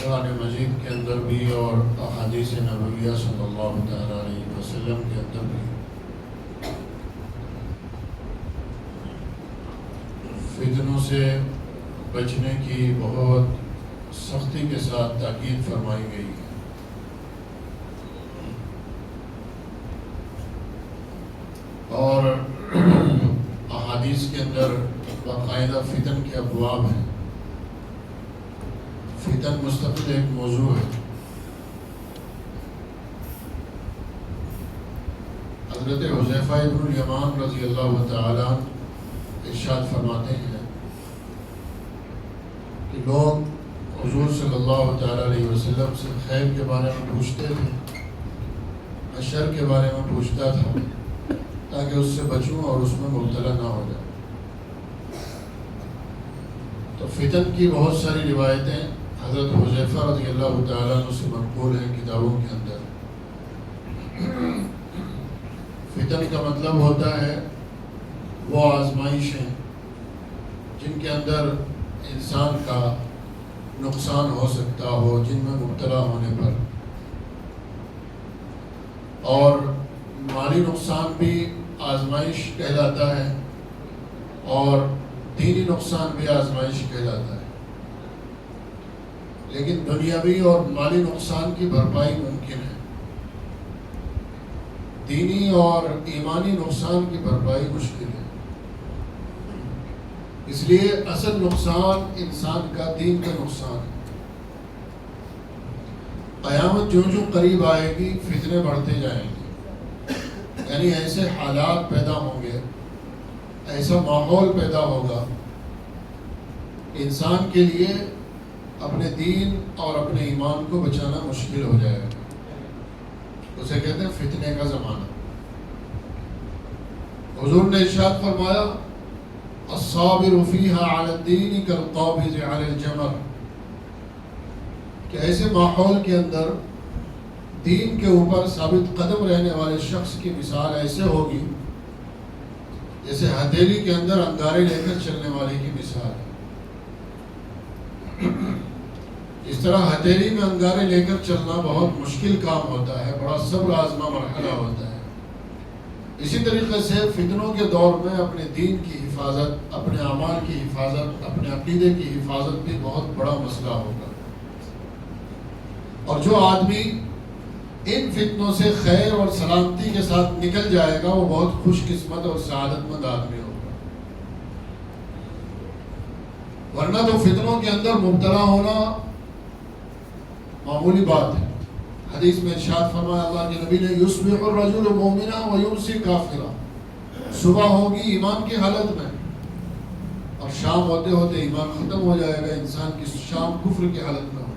قرآن مجید کے اندر بھی اور احادیث نبویہ صلی اللہ تعالیٰ علیہ وسلم کے اندر بھی فتنوں سے بچنے کی بہت سختی کے ساتھ تاکید فرمائی گئی ہے۔ اور احادیث کے اندر باقاعدہ فتن کے ابواب ہیں۔ فتن مستقل ایک موضوع ہے۔ حضرت حذیفہ ابن الیمان رضی اللہ تعالیٰ ارشاد فرماتے ہیں کہ لوگ حضور صلی اللہ تعالیٰ علیہ وسلم سے خیر کے بارے میں پوچھتے تھے، میں شر کے بارے میں پوچھتا تھا تاکہ اس سے بچوں اور اس میں مبتلا نہ ہو جائے۔ تو فتن کی بہت ساری روایتیں حضرت حذیفہ رضی اللہ تعالیٰ عنہ سے منقول ہیں کتابوں کے اندر۔ فتن کا مطلب ہوتا ہے وہ آزمائشیں جن کے اندر انسان کا نقصان ہو سکتا ہو، جن میں مبتلا ہونے پر، اور مالی نقصان بھی آزمائش کہلاتا ہے اور دینی نقصان بھی آزمائش کہلاتا ہے۔ لیکن دنیاوی اور مالی نقصان کی بھرپائی ممکن ہے، دینی اور ایمانی نقصان کی بھرپائی مشکل ہے۔ اس لیے اصل نقصان انسان کا دین کا نقصان ہے۔ قیامت جو قریب آئے گی فتنے بڑھتے جائیں گے، یعنی ایسے حالات پیدا ہوں گے، ایسا ماحول پیدا ہوگا، انسان کے لیے اپنے دین اور اپنے ایمان کو بچانا مشکل ہو جائے گا۔ اسے کہتے ہیں فتنے کا زمانہ۔ حضور نے ارشاد فرمایا الصابر فیہا علی الدین کالقابض علی الجمر، کہ ایسے ماحول کے اندر دین کے اوپر ثابت قدم رہنے والے شخص کی مثال ایسے ہوگی جیسے ہتھیلی کے اندر انگارے لے کر چلنے والے کی مثال ہے۔ اس طرح ہتھیلی میں انگارے لے کر چلنا بہت مشکل کام ہوتا ہے، بڑا صبر آزما مرحلہ ہوتا ہے۔ اسی طریقے سے فتنوں کے دور میں اپنے دین کی حفاظت، اپنے اعمال کی حفاظت، اپنے عقیدے کی حفاظت بھی بہت بڑا مسئلہ ہوگا۔ اور جو آدمی ان فتنوں سے خیر اور سلامتی کے ساتھ نکل جائے گا وہ بہت خوش قسمت اور سعادت مند آدمی ہوگا۔ ورنہ تو فتنوں کے اندر مبتلا ہونا معمولی بات ہے۔ حدیث میں ارشاد فرمایا اللہ کے نبی نے یصبح الرجل مؤمنا ویمسی کافرا، صبح ہوگی ایمان کی حالت میں اور شام ہوتے ہوتے ایمان ختم ہو جائے گا، انسان کی شام کفر کی حالت میں ہوگی۔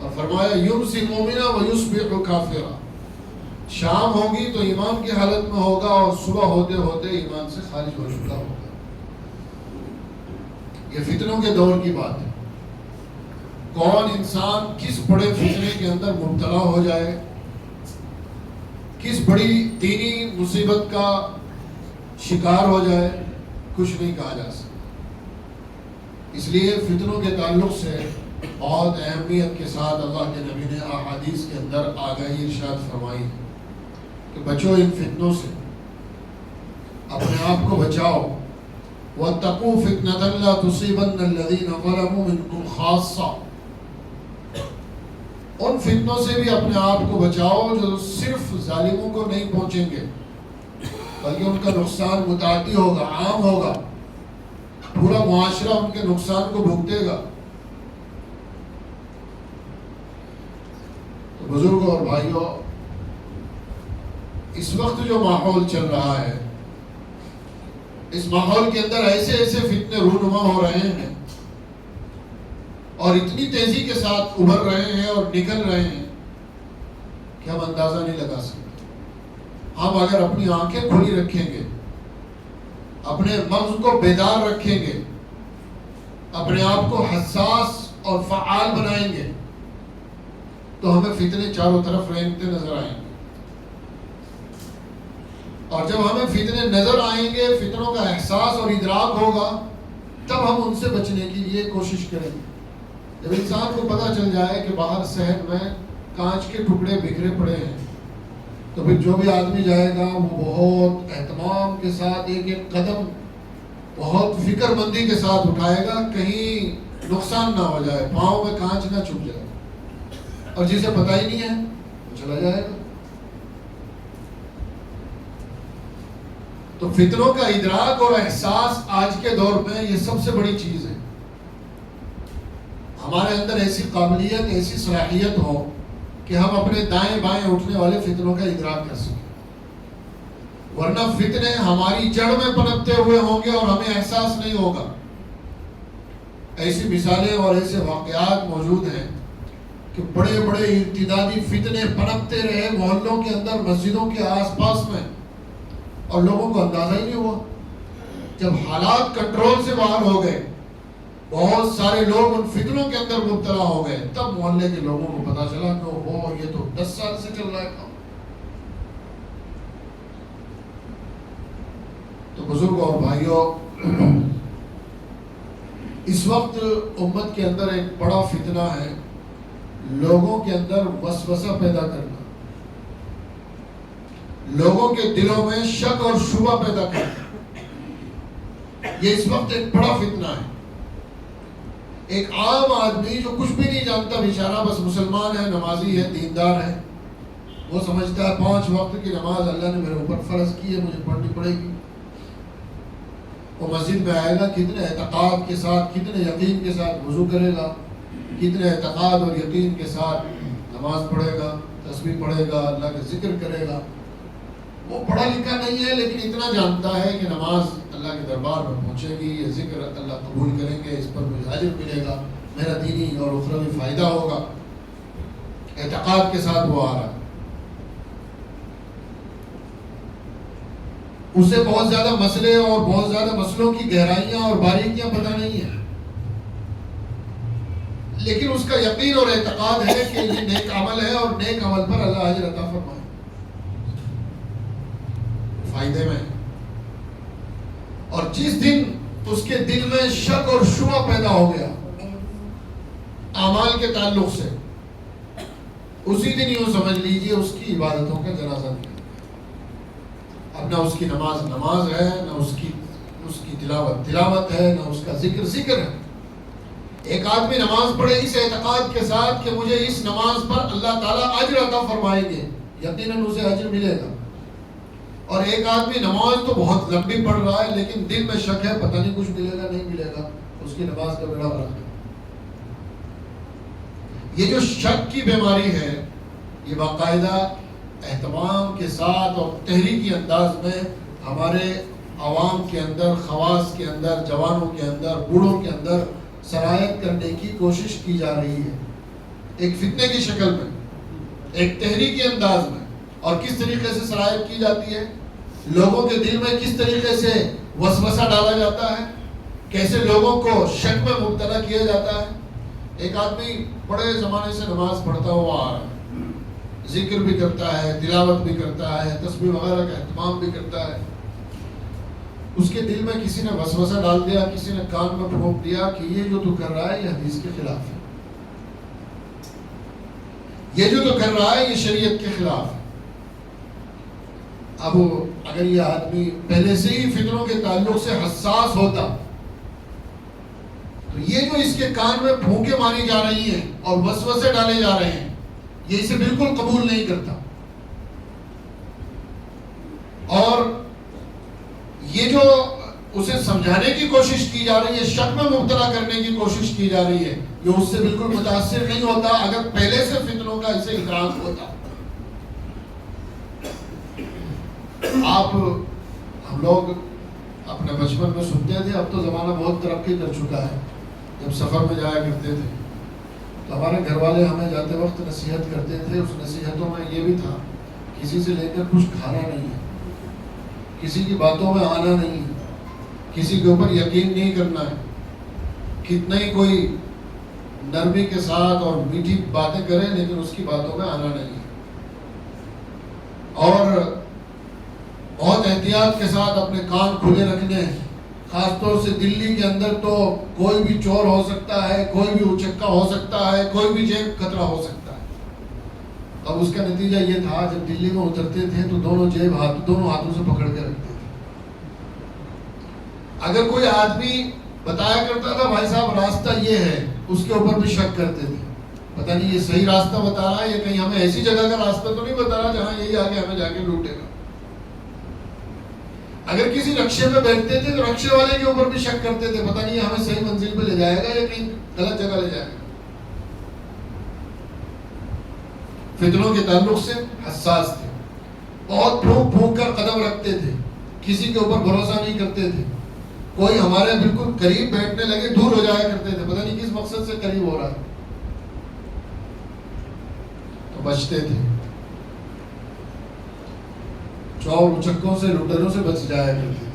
اور فرمایا یمسی مؤمنا ویصبح کافرا، شام ہوگی تو ایمان کی حالت میں ہوگا اور صبح ہوتے ہوتے ایمان سے خارج ہو چکا ہوگا۔ یہ فتنوں کے دور کی بات ہے۔ کون انسان کس بڑے فتنے کے اندر مبتلا ہو جائے، کس بڑی دینی مصیبت کا شکار ہو جائے، کچھ نہیں کہا جا سکتا۔ اس لیے فتنوں کے تعلق سے بہت اہمیت کے ساتھ اللہ کے نبی نے احادیث کے اندر آگاہی ارشاد فرمائی ہے کہ بچو ان فتنوں سے، اپنے آپ کو بچاؤ۔ وَاتَّقُوا فِتْنَةً لَا تُصِيبَنَّ الَّذِينَ ظَلَمُوا مِنْكُمْ خَاصَّةً، ان فتنوں سے بھی اپنے آپ کو بچاؤ جو صرف ظالموں کو نہیں پہنچیں گے بلکہ ان کا نقصان متعدی ہوگا، عام ہوگا، پورا معاشرہ ان کے نقصان کو بھگتے گا۔ تو بزرگوں اور بھائیوں، اس وقت جو ماحول چل رہا ہے، اس ماحول کے اندر ایسے ایسے فتنے رونما ہو رہے ہیں اور اتنی تیزی کے ساتھ ابھر رہے ہیں اور نکل رہے ہیں کہ ہم اندازہ نہیں لگا سکتے۔ ہم اگر اپنی آنکھیں کھلی رکھیں گے، اپنے مغز کو بیدار رکھیں گے، اپنے آپ کو حساس اور فعال بنائیں گے تو ہمیں فتنے چاروں طرف رینگتے نظر آئیں گے۔ اور جب ہمیں فتنے نظر آئیں گے، فتنوں کا احساس اور ادراک ہوگا، تب ہم ان سے بچنے کے لیے کوشش کریں گے۔ جب انسان کو پتہ چل جائے کہ باہر صحن میں کانچ کے ٹکڑے بکھرے پڑے ہیں تو پھر جو بھی آدمی جائے گا وہ بہت اہتمام کے ساتھ ایک ایک قدم بہت فکر مندی کے ساتھ اٹھائے گا کہیں نقصان نہ ہو جائے، پاؤں میں کانچ نہ چھپ جائے، اور جسے پتہ ہی نہیں ہے وہ چلا جائے گا۔ تو فتنوں کا ادراک اور احساس آج کے دور میں یہ سب سے بڑی چیز ہے۔ ہمارے اندر ایسی قابلیت، ایسی صلاحیت ہو کہ ہم اپنے دائیں بائیں اٹھنے والے فتنوں کا ادراک کر سکیں، ورنہ فتنے ہماری جڑ میں پنپتے ہوئے ہوں گے اور ہمیں احساس نہیں ہوگا۔ ایسی مثالیں اور ایسے واقعات موجود ہیں کہ بڑے بڑے ارتدادی فتنے پنپتے رہے محلوں کے اندر، مسجدوں کے آس پاس میں، اور لوگوں کو اندازہ ہی نہیں ہوا۔ جب حالات کنٹرول سے باہر ہو گئے، بہت سارے لوگ ان فتنوں کے اندر مبتلا ہو گئے، تب محلے کے لوگوں کو پتا چلا کہ وہ یہ تو 10 سال سے چل رہا ہے کام۔ تو بزرگوں اور بھائیوں، اس وقت امت کے اندر ایک بڑا فتنہ ہے لوگوں کے اندر وسوسہ پیدا کرنا، لوگوں کے دلوں میں شک اور شبہ پیدا کرنا۔ یہ اس وقت ایک بڑا فتنہ ہے۔ ایک عام آدمی جو کچھ بھی نہیں جانتا بیچارہ، بس مسلمان ہے، نمازی ہے، دیندار ہے، وہ سمجھتا ہے 5 وقت کی نماز اللہ نے میرے اوپر فرض کی ہے، مجھے پڑھنی پڑے گی۔ وہ مسجد میں آئے گا، کتنے اعتقاد کے ساتھ، کتنے یقین کے ساتھ وضو کرے گا، کتنے اعتقاد اور یقین کے ساتھ نماز پڑھے گا، تسبیح پڑھے گا، اللہ کا ذکر کرے گا۔ وہ پڑھا لکھا نہیں ہے لیکن اتنا جانتا ہے کہ نماز اللہ کے دربار میں پہنچے گی، یہ ذکر اللہ قبول کریں گے، اس پر مجھے اجر ملے گا، میرا دینی اور اخروی فائدہ ہوگا۔ اعتقاد کے ساتھ وہ آ رہا ہے۔ اسے بہت زیادہ مسئلے اور بہت زیادہ مسئلوں کی گہرائیاں اور باریکیاں پتہ نہیں ہیں، لیکن اس کا یقین اور اعتقاد ہے کہ یہ نیک عمل ہے اور نیک عمل پر اللہ اجر عطا فرمائے، فائدے میں۔ اور جس دن اس کے دل میں شک اور شبہ پیدا ہو گیا اعمال کے تعلق سے، اسی دن یوں سمجھ لیجئے اس کی عبادتوں کا جنازہ نکلا۔ اب نہ اس کی نماز نماز ہے، نہ اس کی تلاوت ہے، نہ اس کا ذکر ہے۔ ایک آدمی نماز پڑھے اس اعتقاد کے ساتھ کہ مجھے اس نماز پر اللہ تعالیٰ اجر عطا فرمائیں گے، یقیناً اسے اجر ملے گا۔ اور ایک آدمی نماز تو بہت لمبی پڑھ رہا ہے لیکن دل میں شک ہے، پتہ نہیں کچھ ملے گا نہیں ملے گا، اس کی نماز کا بیڑا غرق ہے۔ یہ جو شک کی بیماری ہے، یہ باقاعدہ اہتمام کے ساتھ اور تحریکی انداز میں ہمارے عوام کے اندر، خواص کے اندر، جوانوں کے اندر، بوڑھوں کے اندر سرایت کرنے کی کوشش کی جا رہی ہے، ایک فتنے کی شکل میں، ایک تحریکی انداز میں۔ اور کس طریقے سے سرایت کی جاتی ہے، لوگوں کے دل میں کس طریقے سے وسوسہ ڈالا جاتا ہے، کیسے لوگوں کو شک میں مبتلا کیا جاتا ہے۔ ایک آدمی بڑے زمانے سے نماز پڑھتا ہوا آ رہا ہے، ذکر بھی کرتا ہے، تلاوت بھی کرتا ہے، تسبیح وغیرہ کا اہتمام بھی کرتا ہے، اس کے دل میں کسی نے وسوسہ ڈال دیا، کسی نے کان میں پھونک دیا کہ یہ جو تو کر رہا ہے یہ حدیث کے خلاف ہے، یہ جو تو کر رہا ہے یہ شریعت کے خلاف ہے۔ اب اگر یہ آدمی پہلے سے ہی فتنوں کے تعلق سے حساس ہوتا تو یہ جو اس کے کان میں پھونکے ماری جا رہی ہیں اور وسوسے ڈالے جا رہے ہیں، یہ اسے بالکل قبول نہیں کرتا۔ اور یہ جو اسے سمجھانے کی کوشش کی جا رہی ہے، شک میں مبتلا کرنے کی کوشش کی جا رہی ہے، یہ اس سے بالکل متاثر نہیں ہوتا اگر پہلے سے فتنوں کا اسے ادراک ہوتا۔ ہم لوگ اپنے بچپن میں سنتے تھے، اب تو زمانہ بہت ترقی کر چکا ہے، جب سفر میں جایا کرتے تھے تو ہمارے گھر والے ہمیں جاتے وقت نصیحت کرتے تھے۔ اس نصیحتوں میں یہ بھی تھا، کسی سے لے کر کچھ کھانا نہیں ہے، کسی کی باتوں میں آنا نہیں ہے، کسی کے اوپر یقین نہیں کرنا ہے، کتنا ہی کوئی نرمی کے ساتھ اور میٹھی باتیں کرے لیکن اس کی باتوں میں آنا نہیں ہے، اور بہت احتیاط کے ساتھ اپنے کان کھلے رکھنے ہیں، خاص طور سے دلی کے اندر تو کوئی بھی چور ہو سکتا ہے، کوئی بھی اچکا ہو سکتا ہے، کوئی بھی جیب خطرہ ہو سکتا ہے۔ اب اس کا نتیجہ یہ تھا جب دلی میں اترتے تھے تو دونوں ہاتھوں سے پکڑ کے رکھتے تھے۔ اگر کوئی آدمی بتایا کرتا تھا بھائی صاحب راستہ یہ ہے، اس کے اوپر بھی شک کرتے تھے، پتہ نہیں یہ صحیح راستہ بتا رہا ہے یا کہیں ہمیں ایسی جگہ کا راستہ تو نہیں بتا رہا جہاں یہی آگے ہمیں جا کے لوٹے گا۔ اگر کسی رکشے پہ بیٹھتے تھے تو رکشے والے کے اوپر بھی شک کرتے تھے، پتہ نہیں ہمیں صحیح منزل پہ لے جائے گا یا کہیں غلط جگہ لے جائے گا۔ فتنوں کے تعلق سے حساس تھے، بہت پھونک پھونک کر قدم رکھتے تھے، کسی کے اوپر بھروسہ نہیں کرتے تھے۔ کوئی ہمارے بالکل قریب بیٹھنے لگے دور ہو جایا کرتے تھے، پتہ نہیں کس مقصد سے قریب ہو رہا ہے، تو بچتے تھے۔ چور اچکوں سے، لٹیروں سے بچ جایا کرتے تھے۔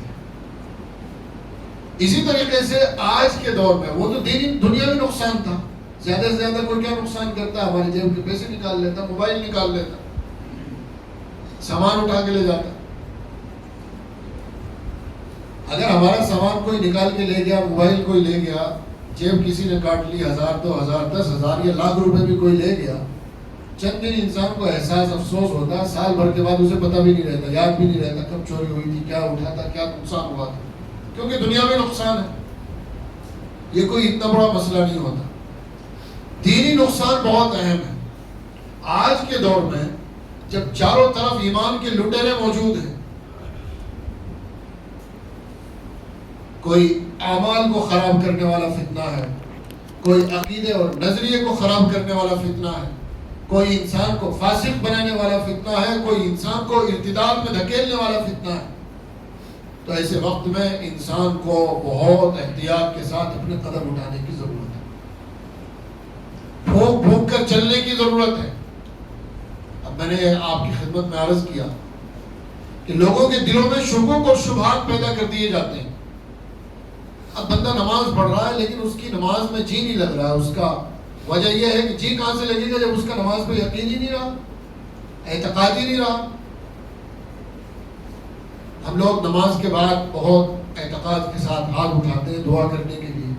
اسی طریقے سے آج کے دور میں وہ تو دینی دنیا میں نقصان تھا، زیادہ سے زیادہ کوئی کیا نقصان کرتا ہے، ہماری جیب کے پیسے نکال لیتا، موبائل نکال لیتا، سامان اٹھا کے لے جاتا۔ اگر ہمارا سامان کوئی نکال کے لے گیا، موبائل کوئی لے گیا، جیب کسی نے کاٹ لی، 1000 2000 10,000 یا لاکھ روپے بھی کوئی لے گیا، چند دن انسان کو احساس افسوس ہوتا، سال بھر کے بعد اسے پتہ بھی نہیں رہتا، یاد بھی نہیں رہتا کب چوری ہوئی تھی، کیا اٹھا تھا، کیا نقصان ہوا تھا، کیونکہ دنیا میں نقصان ہے، یہ کوئی اتنا بڑا مسئلہ نہیں ہوتا۔ دینی نقصان بہت اہم ہے۔ آج کے دور میں جب چاروں طرف ایمان کے لٹیرے موجود ہیں، کوئی اعمال کو خراب کرنے والا فتنہ ہے، کوئی عقیدے اور نظریے کو خراب کرنے والا فتنہ ہے، کوئی انسان کو فاسق بنانے والا فتنہ ہے، کوئی انسان کو ارتداد میں دھکیلنے والا فتنہ ہے، تو ایسے وقت میں انسان کو بہت احتیاط کے ساتھ اپنے قدم اٹھانے کی ضرورت ہے، پھونک پھونک کر چلنے کی ضرورت ہے۔ اب میں نے آپ کی خدمت میں عرض کیا کہ لوگوں کے دلوں میں شکوک اور شبہات پیدا کر دیے جاتے ہیں۔ اب بندہ نماز پڑھ رہا ہے لیکن اس کی نماز میں جی نہیں لگ رہا، اس کا وجہ یہ ہے کہ جی کہاں سے لگے گا جب اس کا نماز پہ یقین ہی نہیں رہا، اعتقاد ہی نہیں رہا۔ ہم لوگ نماز کے بعد بہت اعتقاد کے ساتھ ہاتھ اٹھاتے ہیں دعا کرنے کے لیے،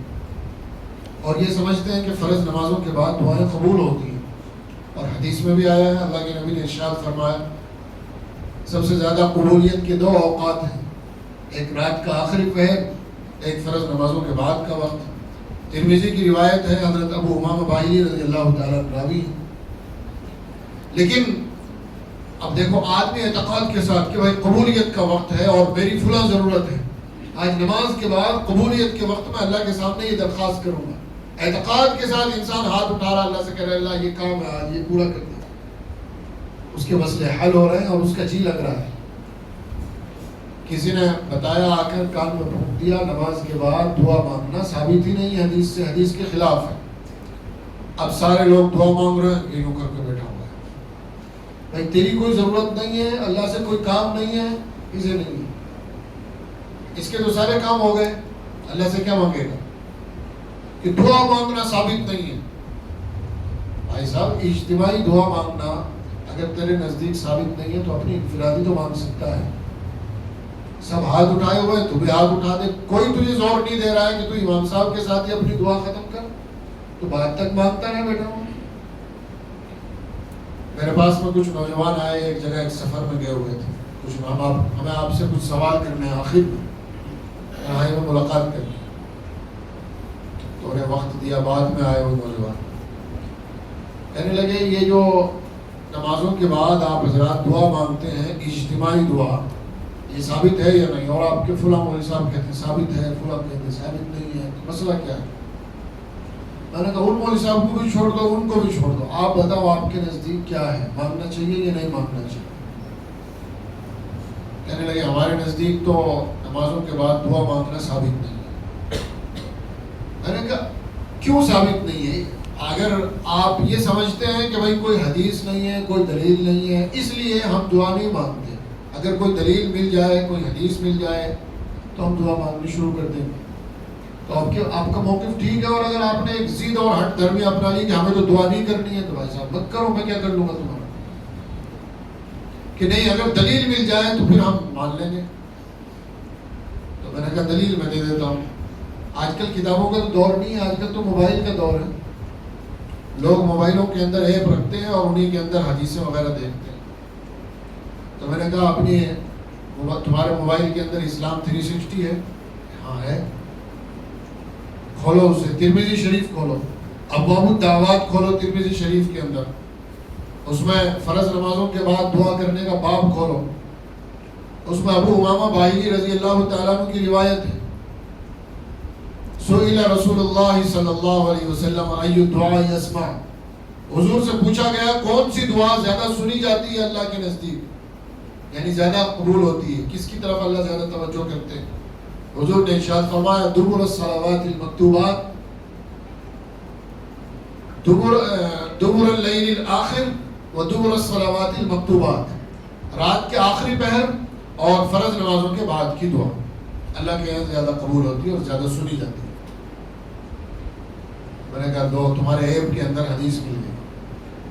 اور یہ سمجھتے ہیں کہ فرض نمازوں کے بعد دعائیں قبول ہوتی ہیں، اور حدیث میں بھی آیا ہے، اللہ کے نبی نے ارشاد فرمایا سب سے زیادہ قبولیت کے 2 اوقات ہیں، ایک رات کا آخری پہر، ایک فرض نمازوں کے بعد کا وقت۔ ترمذی کی روایت ہے، حضرت ابو امامہ باہلی رضی اللہ تعالیٰ عنہ راوی ہیں۔ لیکن اب دیکھو آدمی اعتقاد کے ساتھ کہ بھائی قبولیت کا وقت ہے اور میری فلاں ضرورت ہے، آج نماز کے بعد قبولیت کے وقت میں اللہ کے سامنے یہ درخواست کروں گا، اعتقاد کے ساتھ انسان ہاتھ اٹھا رہا، اللہ سے کہہ رہا ہے اللہ یہ کام ہے آج یہ پورا کر دے، اس کے مسئلے حل ہو رہے ہیں اور اس کا جی لگ رہا ہے۔ کسی نے بتایا آ کر کان میں پھونک دیا، نماز کے بعد دعا مانگنا ثابت ہی نہیں ہے حدیث سے، حدیث کے خلاف ہے۔ اب سارے لوگ دعا مانگ رہے ہیں، یہ یوں کر کے بیٹھا ہوا ہے، بھائی تیری کوئی ضرورت نہیں ہے، اللہ سے کوئی کام نہیں ہے، اسے نہیں ہے، اس کے تو سارے کام ہو گئے، اللہ سے کیا مانگے گا؟ کہ دعا مانگنا ثابت نہیں ہے۔ بھائی صاحب اجتماعی دعا مانگنا اگر تیرے نزدیک ثابت نہیں ہے تو اپنی انفرادی تو مانگ سکتا ہے، سب ہاتھ اٹھائے ہوئے تو بھی ہاتھ اٹھا دے، کوئی تجھے زور نہیں دے رہا ہے کہ تو امام صاحب کے ساتھ ہی اپنی دعا ختم کر، تو بعد تک مانگتا رہے بیٹھا ہوں۔ میرے پاس میں کچھ نوجوان آئے، ایک جگہ ایک سفر میں گئے ہوئے تھے، کچھ ہمیں آپ سے کچھ سوال کرنے ہیں، آخر میں ملاقات کرنی، تو انہیں وقت دیا، بعد میں آئے وہ نوجوان کہنے لگے یہ جو نمازوں کے بعد آپ حضرات دعا مانگتے ہیں اجتماعی دعا، یہ ثابت ہے یا نہیں؟ اور آپ کے فلاں مولوی صاحب کہتے ہیں ثابت ہے، فلاں کہتے ہیں ثابت نہیں ہے، مسئلہ کیا ہے؟ میں نے کہا ان مولوی صاحب کو بھی چھوڑ دو، ان کو بھی چھوڑ دو، آپ بتاؤ آپ کے نزدیک کیا ہے، مانگنا چاہیے یا نہیں مانگنا چاہیے؟ کہنے لگے ہمارے نزدیک تو نمازوں کے بعد دعا مانگنا ثابت نہیں ہے۔ میں نے کہا کیوں ثابت نہیں ہے؟ اگر آپ یہ سمجھتے ہیں کہ بھائی کوئی حدیث نہیں ہے، کوئی دلیل نہیں ہے، اس لیے ہم دعا نہیں مانگتے، اگر کوئی دلیل مل جائے، کوئی حدیث مل جائے تو ہم دعا مانگنی شروع کر دیں گے، تو آپ کا موقف ٹھیک ہے۔ اور اگر آپ نے ایک ضد اور ہٹ دھرمی اپنا لی کہ ہمیں تو دعا نہیں کرنی ہے، تو بھائی صاحب مت کرو، میں کیا کر لوں گا تمہارا، کہ نہیں اگر دلیل مل جائے تو پھر ہم مان لیں گے۔ تو تو میں نے کہا دلیل میں دے دیتا ہوں. آج کل کتابوں کا تو دور نہیں ہے, آج کل تو موبائل کا دور ہے. لوگ موبائلوں کے اندر ایپ رکھتے ہیں اور انہی کے اندر حدیثیں وغیرہ دیکھتے ہیں. تو میں نے کہا اپنی تمہارے موبائل کے اندر اسلام 360 ہے؟ ہاں ہے. کھولو اسے, ترمذی شریف کھولو, ابواب الدعوات کھولو ترمذی شریف کے اندر, اس میں فرض نمازوں کے بعد دعا کرنے کا باب کھولو, اس میں ابو امامہ باہلی رضی اللہ تعالیٰ عنہ کی روایت ہے, سئل رسول اللہ صلی اللہ علیہ وسلم ای الدعاء اسمع, حضور سے پوچھا گیا کون سی دعا زیادہ سنی جاتی ہے اللہ کے نزدیک, یعنی زیادہ قبول ہوتی ہے, کس کی طرف اللہ زیادہ توجہ کرتے ہیں. حضور نے ارشاد فرمایا دبر الصلوات المکتوبات, دبر اللیل الاخر و دبر الصلوات المکتوبات, رات کے آخری پہر اور فرض نمازوں کے بعد کی دعا اللہ کے یہاں زیادہ قبول ہوتی ہے اور زیادہ سنی جاتی ہے. میں نے کہا دو تمہارے ایپ کے اندر حدیث مل گئی.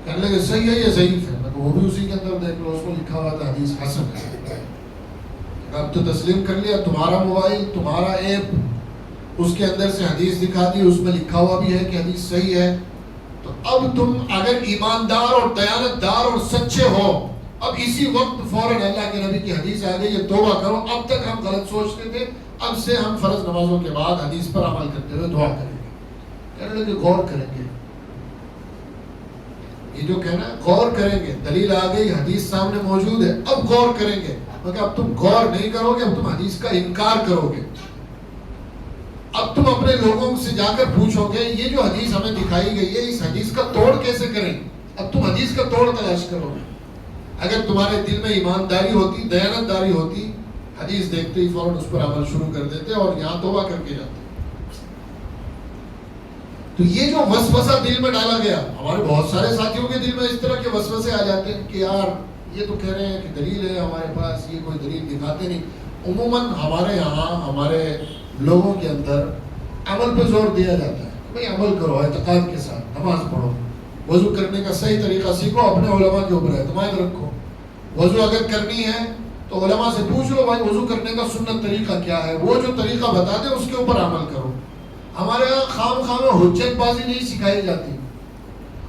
کہنے لگے صحیح ہے یہ ضعیف ہے. میں کہا وہ بھی اسی کے اندر دیکھ لو, اس کو لکھا ہوا تھا حدیث حسن ہے. اب تو تسلیم کر لیا, تمہارا موبائل تمہارا ایپ, اس کے اندر سے حدیث دکھا دی, اس میں لکھا ہوا بھی ہے کہ حدیث صحیح ہے. تو اب تم اگر ایماندار اور دیانتدار اور سچے ہو, اب اسی وقت فوراً اللہ کے نبی کی حدیث آ گئی, یہ توبہ کرو. اب تک ہم غلط سوچتے تھے, اب سے ہم فرض نمازوں کے بعد حدیث پر عمل کرتے ہوئے دعا کریں گے. کہنے لگے غور کریں گے, یہ جو کہنا ہے غور کریں گے, دلیل آ گئی, حدیث سامنے موجود ہے, اب غور کریں گے. مگر اب تم غور نہیں کرو گے, اب تم حدیث کا انکار کرو گے. اب تم اپنے لوگوں سے جا کر پوچھو گے یہ جو حدیث ہمیں دکھائی گئی ہے اس حدیث کا توڑ کیسے کریں. اب تم حدیث کا توڑ تلاش کرو گے. اگر تمہارے دل میں ایمانداری ہوتی, دیانتداری ہوتی, حدیث دیکھتے ہی فوراً اس پر عمل شروع کر دیتے اور یہاں توبہ کر کے جاتے. تو یہ جو وسوسہ دل میں ڈالا گیا, ہمارے بہت سارے ساتھیوں کے دل میں اس طرح کے وسوسے آ جاتے ہیں کہ یار یہ تو کہہ رہے ہیں کہ دلیل ہے ہمارے پاس, یہ کوئی دلیل دکھاتے نہیں. عموماً ہمارے یہاں ہمارے لوگوں کے اندر عمل پہ زور دیا جاتا ہے. بھئی عمل کرو اعتقاد کے ساتھ, نماز پڑھو, وضو کرنے کا صحیح طریقہ سیکھو, اپنے علماء کے اوپر اعتماد رکھو. وضو اگر کرنی ہے تو علماء سے پوچھ لو بھائی وضو کرنے کا سنت طریقہ کیا ہے, وہ جو طریقہ بتا دیں اس کے اوپر عمل کرو. ہمارے یہاں خام خام میں حجت بازی نہیں سکھائی جاتی,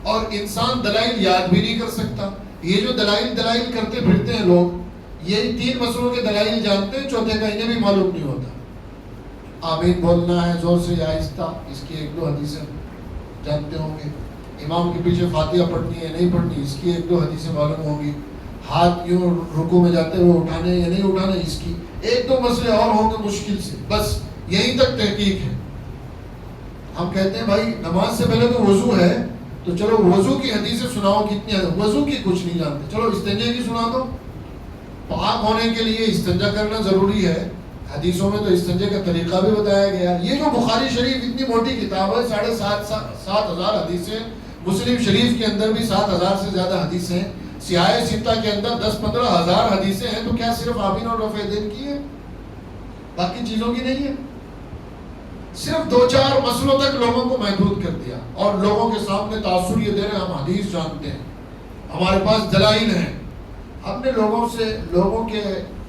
اور انسان دلائل یاد بھی نہیں کر سکتا. یہ جو دلائل کرتے پھرتے ہیں لوگ, یہ 3 مسئلوں کے دلائل جانتے ہیں, چوتھے کا انہیں بھی معلوم نہیں ہوتا. آمین بولنا ہے زور سے یا آہستہ, اس کی 1-2 حدیثیں جانتے ہوں گے. امام کے پیچھے فاتحہ پڑھنی ہے نہیں پڑھنی, اس کی 1-2 حدیثیں معلوم ہوں گی. ہاتھ یوں رکوع میں جاتے ہوئے اٹھانے یا نہیں اٹھانے, اس کی 1-2 مسئلے اور ہوں گے مشکل سے, بس یہیں تک تحقیق ہے. ہم کہتے ہیں بھائی نماز سے پہلے تو وضو ہے, تو چلو وضو کی حدیثیں سناؤ کتنی ہے. وضو کی کچھ نہیں جانتے, چلو استنجے کی سنا دو. پاک ہونے کے لیے استنجا کرنا ضروری ہے, حدیثوں میں تو استنجے کا طریقہ بھی بتایا گیا. یہ جو بخاری شریف اتنی موٹی کتاب ہے, 7,500 حدیثیں, مسلم شریف کے اندر بھی 7,000 سے زیادہ حدیثیں ہیں, سیاہ ستہ کے اندر 10-15 ہزار حدیثیں ہیں. تو کیا صرف آمین اور رفع دین کی ہے, باقی چیزوں کی نہیں ہے؟ صرف 2-4 مسئلوں تک لوگوں کو محدود کر دیا, اور لوگوں کے سامنے تاثر یہ دے رہے ہیں ہم حدیث جانتے ہیں, ہمارے پاس دلائل ہیں. ہم نے لوگوں کے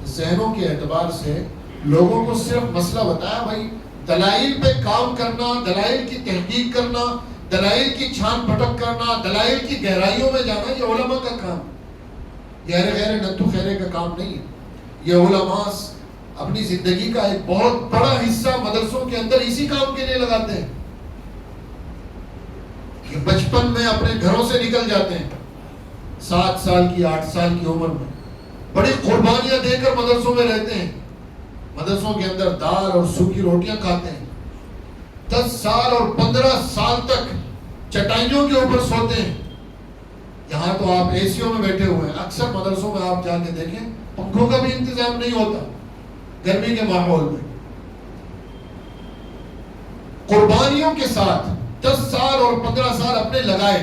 ذہنوں کے اعتبار سے لوگوں کو صرف مسئلہ بتایا, بھائی دلائل پہ کام کرنا, دلائل کی تحقیق کرنا, دلائل کی چھان پھٹک کرنا, دلائل کی گہرائیوں میں جانا, یہ علماء کا کام, غیر نتو خیرے کا کام نہیں ہے. یہ علماء اپنی زندگی کا ایک بہت بڑا حصہ مدرسوں کے اندر اسی کام کے لیے لگاتے ہیں کہ بچپن میں اپنے گھروں سے نکل جاتے ہیں, 7 سال کی 8 سال کی عمر میں بڑی قربانیاں دے کر مدرسوں میں رہتے ہیں, مدرسوں کے اندر دال اور سوکھی روٹیاں کھاتے ہیں, 10 سال اور 15 سال تک چٹائیوں کے اوپر سوتے ہیں. یہاں تو آپ اے سیوں میں بیٹھے ہوئے ہیں, اکثر مدرسوں میں آپ جا کے دیکھیں پنکھوں کا بھی انتظام نہیں ہوتا گرمی کے ماحول میں. قربانیوں کے ساتھ 10 سال اور 15 سال اپنے لگائے,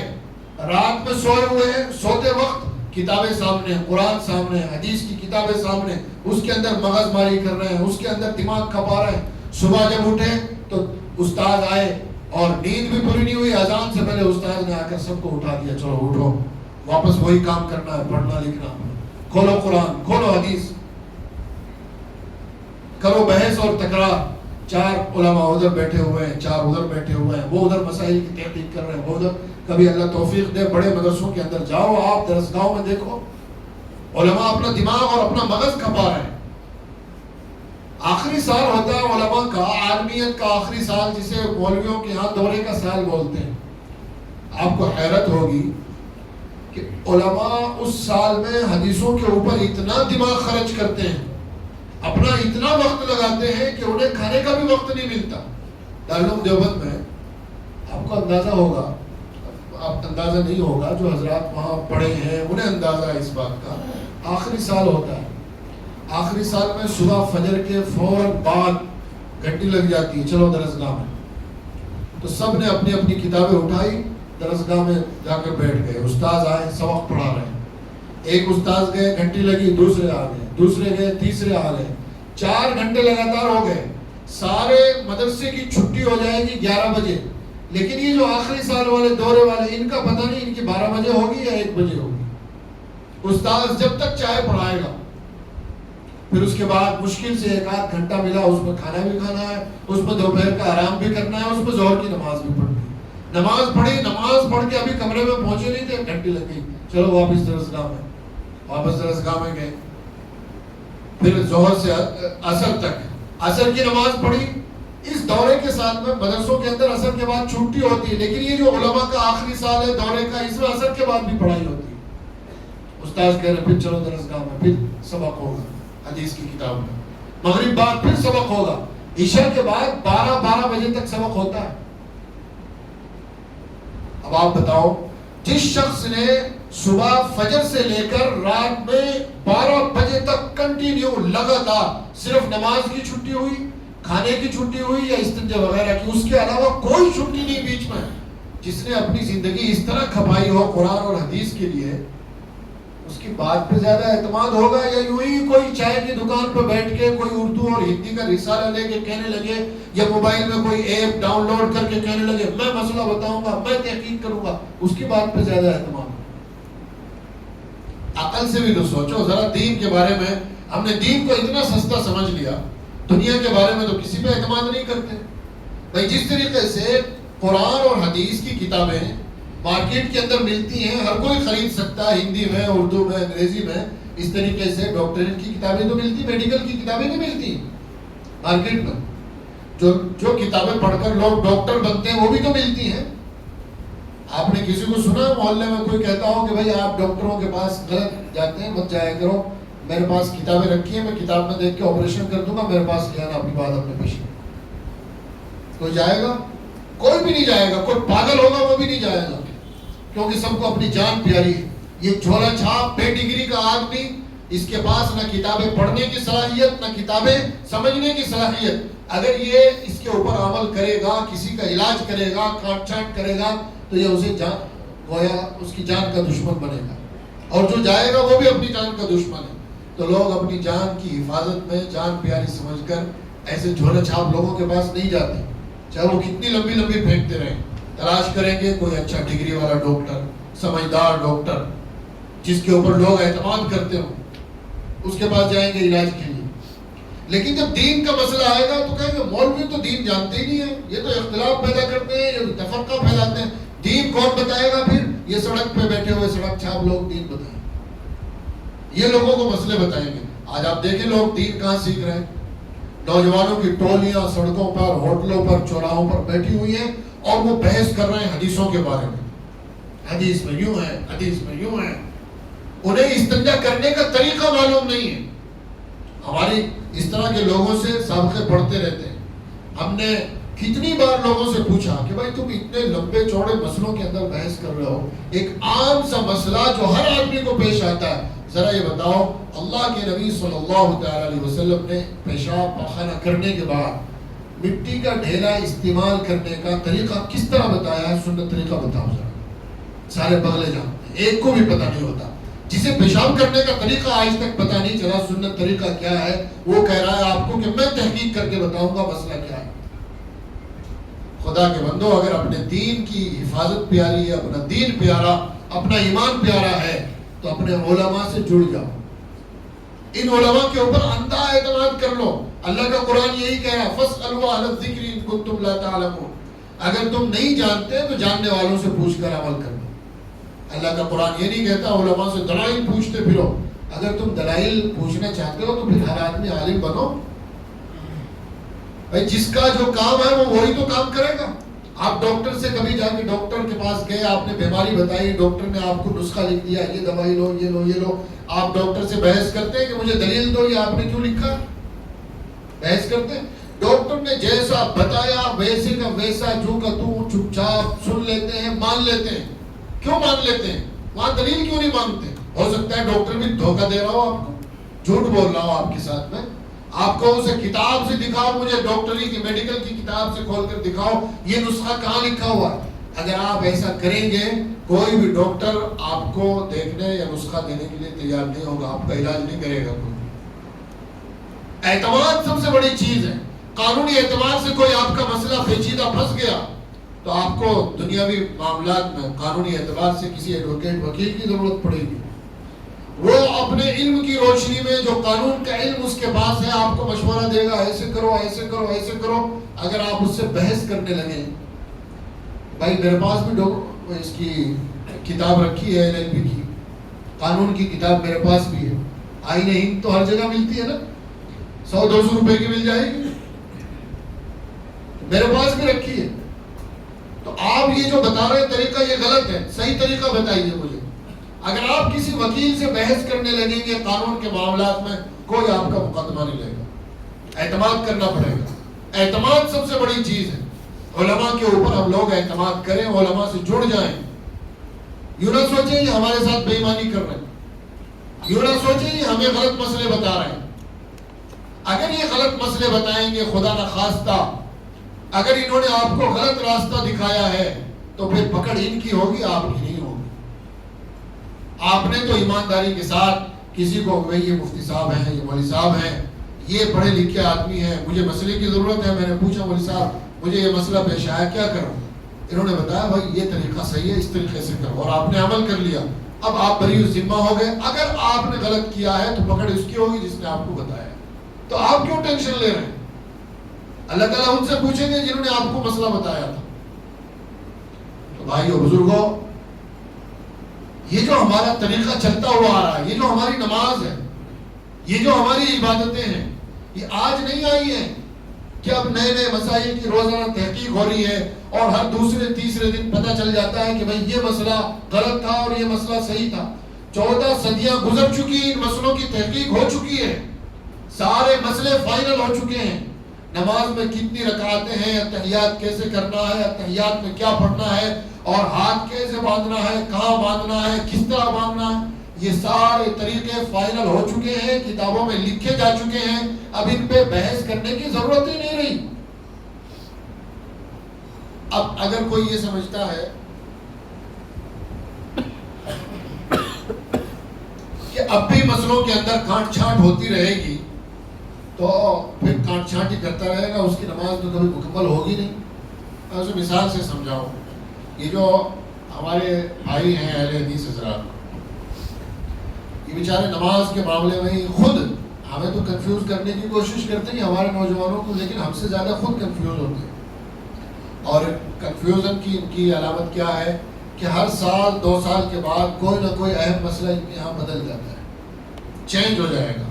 رات میں سوئے ہوئے ہیں, سوتے وقت کتابیں سامنے, قرآن سامنے, حدیث کی کتابیں سامنے, اس کے اندر مغز ماری کر رہے ہیں, اس کے اندر دماغ کھپا رہے ہیں. صبح جب اٹھے تو استاد آئے اور نیند بھی پوری نہیں ہوئی, اذان سے پہلے استاد نے آ کر سب کو اٹھا دیا, چلو اٹھو واپس وہی کام کرنا ہے, پڑھنا لکھنا, کھولو قرآن, کھولو حدیث. کرو بحث اور تکرار. 4 علماء ادھر بیٹھے ہوئے ہیں, 4 ادھر بیٹھے ہوئے ہیں, وہ ادھر مسائل کی تحقیق کر رہے ہیں, وہ ادھر. کبھی اللہ توفیق دے بڑے مدرسوں کے اندر جاؤ, آپ درسگاہوں میں دیکھو علماء اپنا دماغ اور اپنا مغز کھپا رہے ہیں. آخری سال ہوتا ہے علماء کا, عالمیت کا آخری سال, جسے مولویوں کے ہاں دورے کا سال بولتے ہیں. آپ کو حیرت ہوگی کہ علماء اس سال میں حدیثوں کے اوپر اتنا دماغ خرچ کرتے ہیں, اپنا اتنا وقت لگاتے ہیں کہ انہیں کھانے کا بھی وقت نہیں ملتا. دارالعلوم دیوبند میں آپ کو اندازہ ہوگا, آپ اندازہ نہیں ہوگا, جو حضرات وہاں پڑھے ہیں انہیں اندازہ ہے اس بات کا. آخری سال ہوتا ہے, آخری سال میں صبح فجر کے فوراً بعد گھنٹی لگ جاتی ہے, چلو درسگاہ میں. تو سب نے اپنی اپنی کتابیں اٹھائی, درسگاہ میں جا کر بیٹھ گئے. استاذ آئے, سبق پڑھا رہے ہیں. ایک استاذ گئے, گھنٹی لگی, دوسرے آ گئے, دوسرے گئے, تیسرے آ گئے. 4 گھنٹے لگاتار ہو گئے. سارے مدرسے کی چھٹی ہو جائے گی 11 بجے, لیکن یہ جو آخری سال والے دورے والے, ان کا پتہ نہیں ان کی 12 بجے ہوگی یا 1 بجے ہوگی. استاذ جب تک چائے پڑھائے گا, پھر اس کے بعد مشکل سے 1-8 گھنٹہ ملا, اس میں کھانا بھی کھانا ہے, اس میں دوپہر کا آرام بھی کرنا ہے, اس میں ظہر کی نماز بھی پڑھنی ہے. نماز پڑھی, نماز پڑھ کے ابھی کمرے میں پہنچے نہیں تھے, گھنٹی لگ گئی, چلو واپس درسگاہ میں. واپس درسگاہ میں گئے, پھر ظہر سے عصر تک عصر کی نماز پڑھی. اس دورے کے ساتھ میں مدرسوں کے اندر عصر کے بعد چھٹی ہوتی ہے, لیکن یہ جو علماء کا آخری سال ہے دورے کا, اس میں عصر کے بعد بھی پڑھائی ہوتی ہے. استاذ کہہ رہے پھر چلو درسگاہ میں, پھر سبق ہوگا حدیث کی کتاب میں. مغرب بعد پھر سبق ہوگا. عشاء کے بعد 12 بجے تک سبق ہوتا ہے. اب آپ بتاؤ, جس شخص نے صبح فجر سے لے کر رات میں 12 بجے تک کنٹینیو لگاتار صرف نماز کی چھٹی ہوئی, کھانے کی چھٹی ہوئی یا استنجا وغیرہ کی, اس کے علاوہ کوئی چھٹی نہیں بیچ میں, جس نے اپنی زندگی اس طرح کھپائی ہو قرآن اور حدیث کے لیے, اس کی بات پہ زیادہ اعتماد ہوگا یا یوں ہی کوئی چائے کی دکان پہ بیٹھ کے کوئی اردو اور ہندی کا رسالہ لے کے کہنے لگے, یا موبائل میں کوئی ایپ ڈاؤن لوڈ کر کے کہنے لگے میں مسئلہ بتاؤں گا, میں تحقیق کروں گا, اس کی بات پہ زیادہ اعتماد. عقل سے بھی تو سوچو ذرا دین کے بارے میں. ہم نے دین کو اتنا سستا سمجھ لیا, دنیا کے بارے میں تو کسی پہ اعتماد نہیں کرتے. بھائی جس طریقے سے قرآن اور حدیث کی کتابیں مارکیٹ کے اندر ملتی ہیں, ہر کوئی خرید سکتا ہے, ہندی میں, اردو میں, انگریزی میں, اس طریقے سے ڈاکٹریٹ کی کتابیں تو ملتی, میڈیکل کی کتابیں نہیں ملتی مارکیٹ میں. جو کتابیں پڑھ کر لوگ ڈاکٹر بنتے ہیں وہ بھی تو ملتی ہیں. آپ نے کسی کو سنا محلے میں کوئی کہتا ہو کہ بھائی آپ ڈاکٹروں کے پاس غلط جاتے ہیں, مت جایا کرو, میرے پاس کتابیں رکھی ہیں, میں کتاب میں دیکھ کے آپریشن کر دوں گا, میرے پاس لے آنا اپنی بات اپنے پیش. کوئی جائے گا؟ کوئی بھی نہیں جائے گا. کوئی پاگل ہوگا وہ بھی نہیں جائے گا, کیونکہ سب کو اپنی جان پیاری ہے. یہ جھولا چھاپ بے ڈگری کا آدمی, اس کے پاس نہ کتابیں پڑھنے کی صلاحیت, نہ کتابیں سمجھنے کی صلاحیت. اگر یہ اس کے اوپر عمل کرے گا, کسی کا علاج کرے گا, کاٹ چھانٹ کرے گا, تو یہ اسے گویا اس کی جان کا دشمن بنے گا, اور جو جائے گا وہ بھی اپنی جان کا دشمن ہے. تو لوگ اپنی جان کی حفاظت میں جان پیاری سمجھ کر ایسے جھولا چھاپ لوگوں کے پاس نہیں جاتے, چاہے وہ کتنی لمبی لمبی پھینکتے رہیں. تلاش کریں گے کوئی اچھا ڈگری والا ڈاکٹر, سمجھدار ڈاکٹر, جس کے اوپر لوگ اعتماد کرتے ہوں, اس کے پاس جائیں گے علاج کے لیے. لیکن جب دین کا مسئلہ آئے گا تو کہیں گے مولوی تو دین جانتے ہی نہیں ہیں, یہ تو اختلاف پیدا کرتے ہیں, یہ تفرقہ پھیلاتے ہیں. دین کون بتائے گا پھر؟ یہ سڑک پہ بیٹھے ہوئے سڑک چھاپ لوگ دین بتائیں, یہ لوگوں کو مسئلے بتائیں گے. آج آپ دیکھیں لوگ دین کہاں سیکھ رہے ہیں. نوجوانوں کی ٹولیاں سڑکوں پر, ہوٹلوں پر, چوراہوں پر بیٹھی ہوئی ہیں, اور وہ بحث کر رہے ہیں حدیثوں کے بارے میں. حدیث میں یوں ہے, حدیث میں یوں ہے. انہیں استنجا کرنے کا طریقہ معلوم نہیں ہے. ہماری اس طرح کے لوگوں سے سابقے پڑھتے رہتے ہیں. ہم نے کتنی بار لوگوں سے پوچھا کہ بھائی تم اتنے لمبے چوڑے مسئلوں کے اندر بحث کر رہے ہو, ایک عام سا مسئلہ جو ہر آدمی کو پیش آتا ہے, ذرا یہ بتاؤ اللہ کے نبی صلی اللہ تعالی علیہ وسلم نے پیشاب پاخانہ کرنے کے بعد مٹی کا ڈھیلا استعمال کرنے کا طریقہ کس طرح بتایا ہے؟ سنت طریقہ بتاؤ ذرا. سارے بغلے جانتے ہیں, ایک کو بھی پتہ نہیں ہوتا. جسے پیشاب کرنے کا طریقہ آج تک پتہ نہیں چلا سنت طریقہ کیا ہے, وہ کہہ رہا ہے آپ کو کہ میں تحقیق کر کے بتاؤں گا مسئلہ کیا ہے. خدا کے بندو, اگر اپنے دین کی حفاظت پیاری ہے, اپنا دین پیارا, اپنا ایمان پیارا ہے, تو اپنے علماء سے جڑ جاؤ. ان علماء کے اوپر اندھا اعتماد کر لو. اللہ کا قرآن یہی کہہ رہا ہے فَاسْأَلُوا أَهْلَ الذِّكْرِ إِن كُنتُمْ لَا تَعْلَمُونَ. اگر تم نہیں جانتے تو جاننے والوں سے پوچھ کر عمل کرو. اللہ کا قرآن یہ نہیں کہتا علماء سے دلائل پوچھتے پھرو. اگر تم دلائل پوچھنا چاہتے ہو تو پھر ہر آدمی عالم بنو. بھائی جس کا جو کام ہے وہ وہی تو کام کرے گا. آپ ڈاکٹر سے کبھی جا کے ڈاکٹر کے پاس گئے, آپ نے بیماری بتائی, ڈاکٹر نے آپ کو نسخہ لکھ دیا, یہ دوائی لو, یہ لو, یہ لو. آپ ڈاکٹر سے بحث کرتے ہیں کہ مجھے دلیل دو, یہ آپ نے کیوں لکھا؟ بحث کرتے ہیں. ڈاکٹر نے جیسا بتایا ویسے کا ویسا جو کا تو چپ چاپ سن لیتے ہیں, مان لیتے ہیں. کیوں مان لیتے ہیں؟ وہاں دلیل کیوں نہیں مانتے؟ ہو سکتا ہے ڈاکٹر بھی دھوکہ دے رہا ہو آپ کو, جھوٹ بول رہا ہو آپ کے ساتھ میں. آپ کو اسے کتاب سے دکھاؤ, مجھے ڈاکٹری کی میڈیکل کی کتاب سے کھول کر دکھاؤ یہ نسخہ کہاں لکھا ہوا ہے. اگر آپ ایسا کریں گے کوئی بھی ڈاکٹر آپ کو دیکھنے یا نسخہ دینے کے لیے تیار نہیں ہوگا, آپ کا علاج نہیں کرے گا کوئی. اعتماد سب سے بڑی چیز ہے. قانونی اعتبار سے کوئی آپ کا مسئلہ پیچیدہ پھنس گیا تو آپ کو دنیاوی معاملات میں قانونی اعتبار سے کسی ایڈوکیٹ وکیل کی ضرورت پڑے گی. وہ اپنے علم کی روشنی میں جو قانون کا علم اس کے پاس ہے آپ کو مشورہ دے گا, ایسے کرو ایسے کرو ایسے کرو. اگر آپ اس سے بحث کرنے لگیں, بھائی میرے پاس بھی اس کی کتاب رکھی ہے LLB کی, قانون کی کتاب میرے پاس بھی ہے. آئین ہند تو ہر جگہ ملتی ہے نا, 100-200 روپے کی مل جائے گی, میرے پاس بھی رکھی ہے. تو آپ یہ جو بتا رہے طریقہ یہ غلط ہے, صحیح طریقہ بتائیے مجھے. اگر آپ کسی وکیل سے بحث کرنے لگیں گے قانون کے معاملات میں, کوئی آپ کا مقدمہ نہیں لے گا. اعتماد کرنا پڑے گا. اعتماد سب سے بڑی چیز ہے. علماء کے اوپر ہم لوگ اعتماد کریں, علماء سے جڑ جائیں. یوں نہ سوچیں یہ ہمارے ساتھ بے ایمانی کر رہے ہیں, یوں نہ سوچیں یہ ہمیں غلط مسئلے بتا رہے ہیں. اگر یہ غلط مسئلے بتائیں گے خدا نہ خواستہ, اگر انہوں نے آپ کو غلط راستہ دکھایا ہے تو پھر پکڑ ان کی ہوگی, آپ کی نہیں ہوگی. آپ نے تو ایمانداری کے ساتھ کسی کو, بھائی یہ مفتی صاحب ہیں, یہ مولوی صاحب ہیں, یہ پڑھے لکھے آدمی ہیں, مجھے مسئلے کی ضرورت ہے, میں نے پوچھا مولوی صاحب مجھے یہ مسئلہ پیش آیا کیا کروں؟ انہوں نے بتایا بھائی یہ طریقہ صحیح ہے, اس طریقے سے کرو, اور آپ نے عمل کر لیا. اب آپ بری ذمہ ہو گئے. اگر آپ نے غلط کیا ہے تو پکڑ اس کی ہوگی جس نے آپ کو بتایا. تو آپ کیوں ٹینشن لے رہے ہیں؟ اللہ تعالیٰ ان سے پوچھیں گے جنہوں نے آپ کو مسئلہ بتایا تھا. تو بھائیو بزرگوں, یہ جو ہمارا طریقہ چلتا ہوا آ رہا ہے, یہ جو ہماری نماز ہے, یہ جو ہماری عبادتیں ہیں, یہ آج نہیں آئی ہیں کہ اب نئے نئے مسائل کی روزانہ تحقیق ہو رہی ہے اور ہر دوسرے تیسرے دن پتہ چل جاتا ہے کہ بھئی یہ مسئلہ غلط تھا اور یہ مسئلہ صحیح تھا. 14 صدیاں گزر چکی, ان مسئلوں کی تحقیق ہو چکی ہے, سارے مسئلے فائنل ہو چکے ہیں. نماز میں کتنی رکعتیں ہیں, اتحیات کیسے کرنا ہے, اتحیات میں کیا پڑھنا ہے, اور ہاتھ کیسے باندھنا ہے, کہاں باندھنا ہے, کس طرح باندھنا ہے, یہ سارے طریقے فائنل ہو چکے ہیں, کتابوں میں لکھے جا چکے ہیں. اب ان پہ بحث کرنے کی ضرورت ہی نہیں رہی. اب اگر کوئی یہ سمجھتا ہے کہ اب بھی مسئلوں کے اندر کانٹ چھانٹ ہوتی رہے گی تو پھر کانٹ چھانٹ ہی کرتا رہے گا, اس کی نماز تو کبھی مکمل ہوگی نہیں. میں اسے مثال سے سمجھاؤں. یہ جو ہمارے بھائی ہیں اہل حدیث حضرات, یہ بیچارے نماز کے معاملے میں خود ہمیں تو کنفیوز کرنے کی کوشش کرتے ہیں ہمارے نوجوانوں کو, لیکن ہم سے زیادہ خود کنفیوز ہوتے ہیں. اور کنفیوژن کی ان کی علامت کیا ہے کہ ہر سال 2 سال کے بعد کوئی نہ کوئی اہم مسئلہ ان کے یہاں بدل جاتا ہے, چینج ہو جائے گا.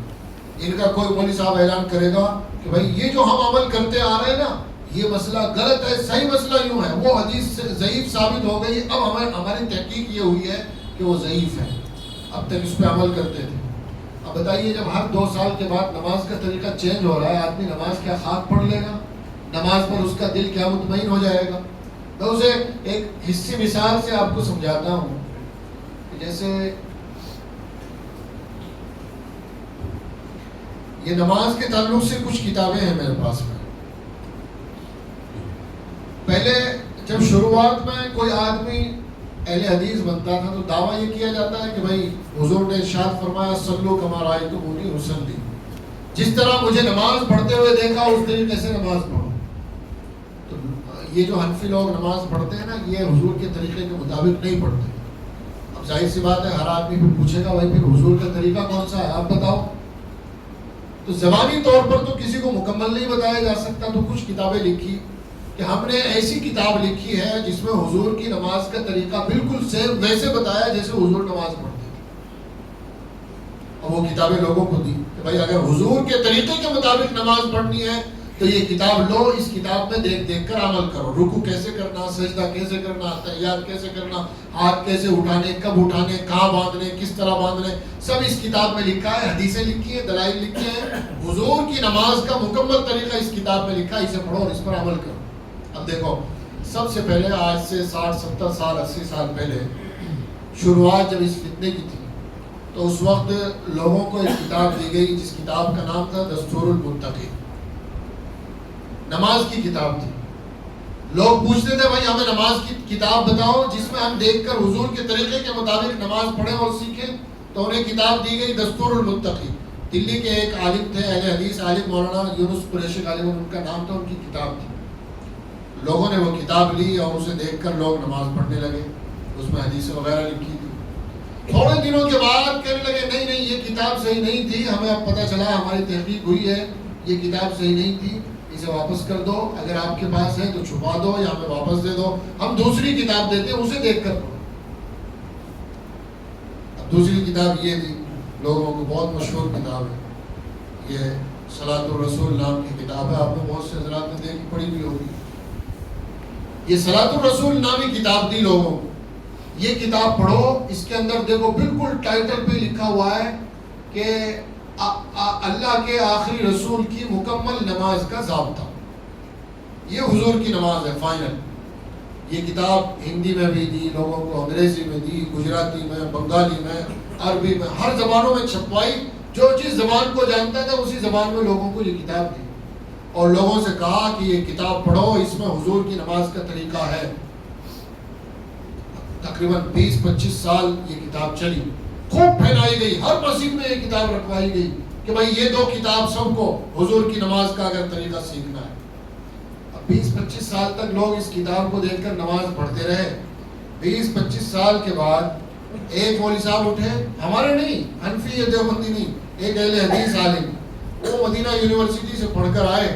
ان کا کوئی مولوی صاحب اعلان کرے گا کہ بھائی یہ جو ہم عمل کرتے آ رہے ہیں نا یہ مسئلہ غلط ہے, صحیح مسئلہ یوں ہے, وہ حدیث سے ضعیف ثابت ہو گئی, اب ہماری تحقیق یہ ہوئی ہے کہ وہ ضعیف ہے, اب تک اس پہ عمل کرتے تھے. اب بتائیے جب ہر 2 سال کے بعد نماز کا طریقہ چینج ہو رہا ہے, آدمی نماز کیا خاک پڑھ لے گا؟ نماز پر اس کا دل کیا مطمئن ہو جائے گا؟ میں اسے ایک حصی مثال سے آپ کو سمجھاتا ہوں. جیسے یہ نماز کے تعلق سے کچھ کتابیں ہیں میرے پاس میں. پہلے جب شروعات میں کوئی آدمی اہل حدیث بنتا تھا تو دعویٰ یہ کیا جاتا ہے کہ بھائی حضور نے ارشاد فرمایا صلو کما رأیتمونی اصلی, جس طرح مجھے نماز پڑھتے ہوئے دیکھا اس طریقے سے نماز پڑھو. تو یہ جو حنفی لوگ نماز پڑھتے ہیں نا یہ حضور کے طریقے کے مطابق نہیں پڑھتے. اب ظاہر سی بات ہے ہر آدمی پھر پوچھے گا بھائی پھر حضور کا طریقہ کون سا ہے آپ بتاؤ. تو زبانی طور پر تو کسی کو مکمل نہیں بتایا جا سکتا، تو کچھ کتابیں لکھی کہ ہم نے ایسی کتاب لکھی ہے جس میں حضور کی نماز کا طریقہ بالکل سیم ویسے بتایا جیسے حضور نماز پڑھتے تھے، اور وہ کتابیں لوگوں کو دی کہ بھائی اگر حضور کے طریقے کے مطابق نماز پڑھنی ہے تو یہ کتاب لو، اس کتاب میں دیکھ دیکھ کر عمل کرو، رکوع کیسے کرنا، سجدہ کیسے کرنا، تحیات کیسے کرنا، ہاتھ کیسے اٹھانے، کب اٹھانے، کہاں باندھنے، کس طرح باندھنے، سب اس کتاب میں لکھا ہے، حدیثیں لکھی ہیں، دلائل لکھے ہیں، حضور کی نماز کا مکمل طریقہ اس کتاب میں لکھا ہے، اسے پڑھو اور اس پر عمل کرو۔ اب دیکھو، سب سے پہلے آج سے 60 70 سال 80 سال پہلے شروعات جب اس فتنے کی تھی تو اس وقت لوگوں کو ایک کتاب دی گئی جس کتاب کا نام تھا دستور المتقی، نماز کی کتاب تھی۔ لوگ پوچھتے تھے بھائی ہمیں نماز کی کتاب بتاؤ جس میں ہم دیکھ کر حضور کے طریقے کے مطابق نماز پڑھیں اور سیکھیں، تو انہیں کتاب دی گئی دستور المتقی۔ دلی کے ایک عالم تھے، اہل حدیث عالم، مولانا یونس قریشی عالم ان کا نام تھا، ان کی کتاب تھی۔ لوگوں نے وہ کتاب لی اور اسے دیکھ کر لوگ نماز پڑھنے لگے، اس میں حدیث وغیرہ لکھی تھی۔ تھوڑے دنوں کے بعد کہنے لگے نہیں نہیں یہ کتاب صحیح نہیں تھی، ہمیں اب پتہ چلا، ہماری تحقیق ہوئی ہے، یہ کتاب صحیح نہیں تھی، اسے واپس کر دو، اگر آپ کے پاس ہے تو چھپا دو یا ہمیں واپس دے دو، ہم دوسری کتاب دیتے ہیں اسے دیکھ کر پڑھو۔ اب دوسری کتاب یہ تھی، لوگوں کو بہت مشہور کتاب ہے، یہ صلاۃ الرسول نام کی کتاب ہے، آپ نے بہت سے حضرات نے دیکھی پڑھی بھی ہوگی۔ یہ صلاۃ الرسول نامی کتاب دی لوگوں کو، یہ کتاب پڑھو، اس کے اندر دیکھو بالکل ٹائٹل پہ لکھا ہوا ہے کہ اللہ کے آخری رسول کی مکمل نماز کا ضابطہ، یہ حضور کی نماز ہے فائنل۔ یہ کتاب ہندی میں بھی دی لوگوں کو، انگریزی میں دی، گجراتی میں، بنگالی میں، عربی میں، ہر زبانوں میں چھپوائی، جو جس زبان کو جانتا تھا اسی زبان میں لوگوں کو یہ کتاب دی، اور لوگوں سے کہا کہ یہ کتاب پڑھو، اس میں حضور کی نماز کا طریقہ ہے۔ تقریباً 20-25 سال یہ کتاب چلی، خوب پھیلائی گئی، ہر مسجد میں یہ کتاب رکھوائی گئی کہ بھائی یہ دو کتاب سب کو حضور کی نماز کا اگر طریقہ سیکھنا ہے۔ اب 20-25 سال تک لوگ اس کتاب کو دیکھ کر نماز پڑھتے رہے۔ 20-25 سال کے بعد ایک مولوی صاحب اٹھے، ہمارے نہیں، حنفی یا دیوبندی نہیں، ایک اہل حدیث عالم، وہ مدینہ یونیورسٹی سے پڑھ کر آئے،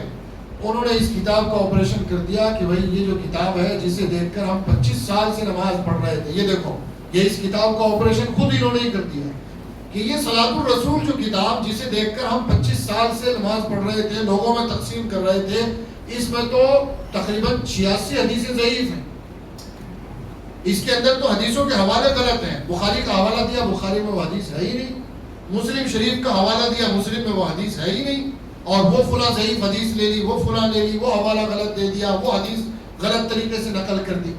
انہوں نے اس کتاب کا آپریشن کر دیا کہ بھائی یہ جو کتاب ہے جسے دیکھ کر ہم 25 سال سے نماز پڑھ رہے تھے، یہ دیکھو، یہ اس کتاب کا آپریشن خود انہوں نے ہی کر دیا کہ یہ صلاۃ الرسول جو کتاب جسے دیکھ کر ہم 25 سال سے نماز پڑھ رہے تھے، لوگوں میں تقسیم کر رہے تھے، اس میں تو تقریباً 86 حدیثیں ضعیف ہیں، اس کے اندر تو حدیثوں کے حوالے غلط ہیں، بخاری کا حوالہ دیا، بخاری میں وہ حدیث ہے ہی نہیں، مسلم شریف کا حوالہ دیا، مسلم میں وہ حدیث ہے ہی نہیں، اور وہ فلاں ضعیف حدیث لے لی، وہ فلاں لے لی، وہ حوالہ غلط دے دیا، وہ حدیث غلط طریقے سے نقل کر دی۔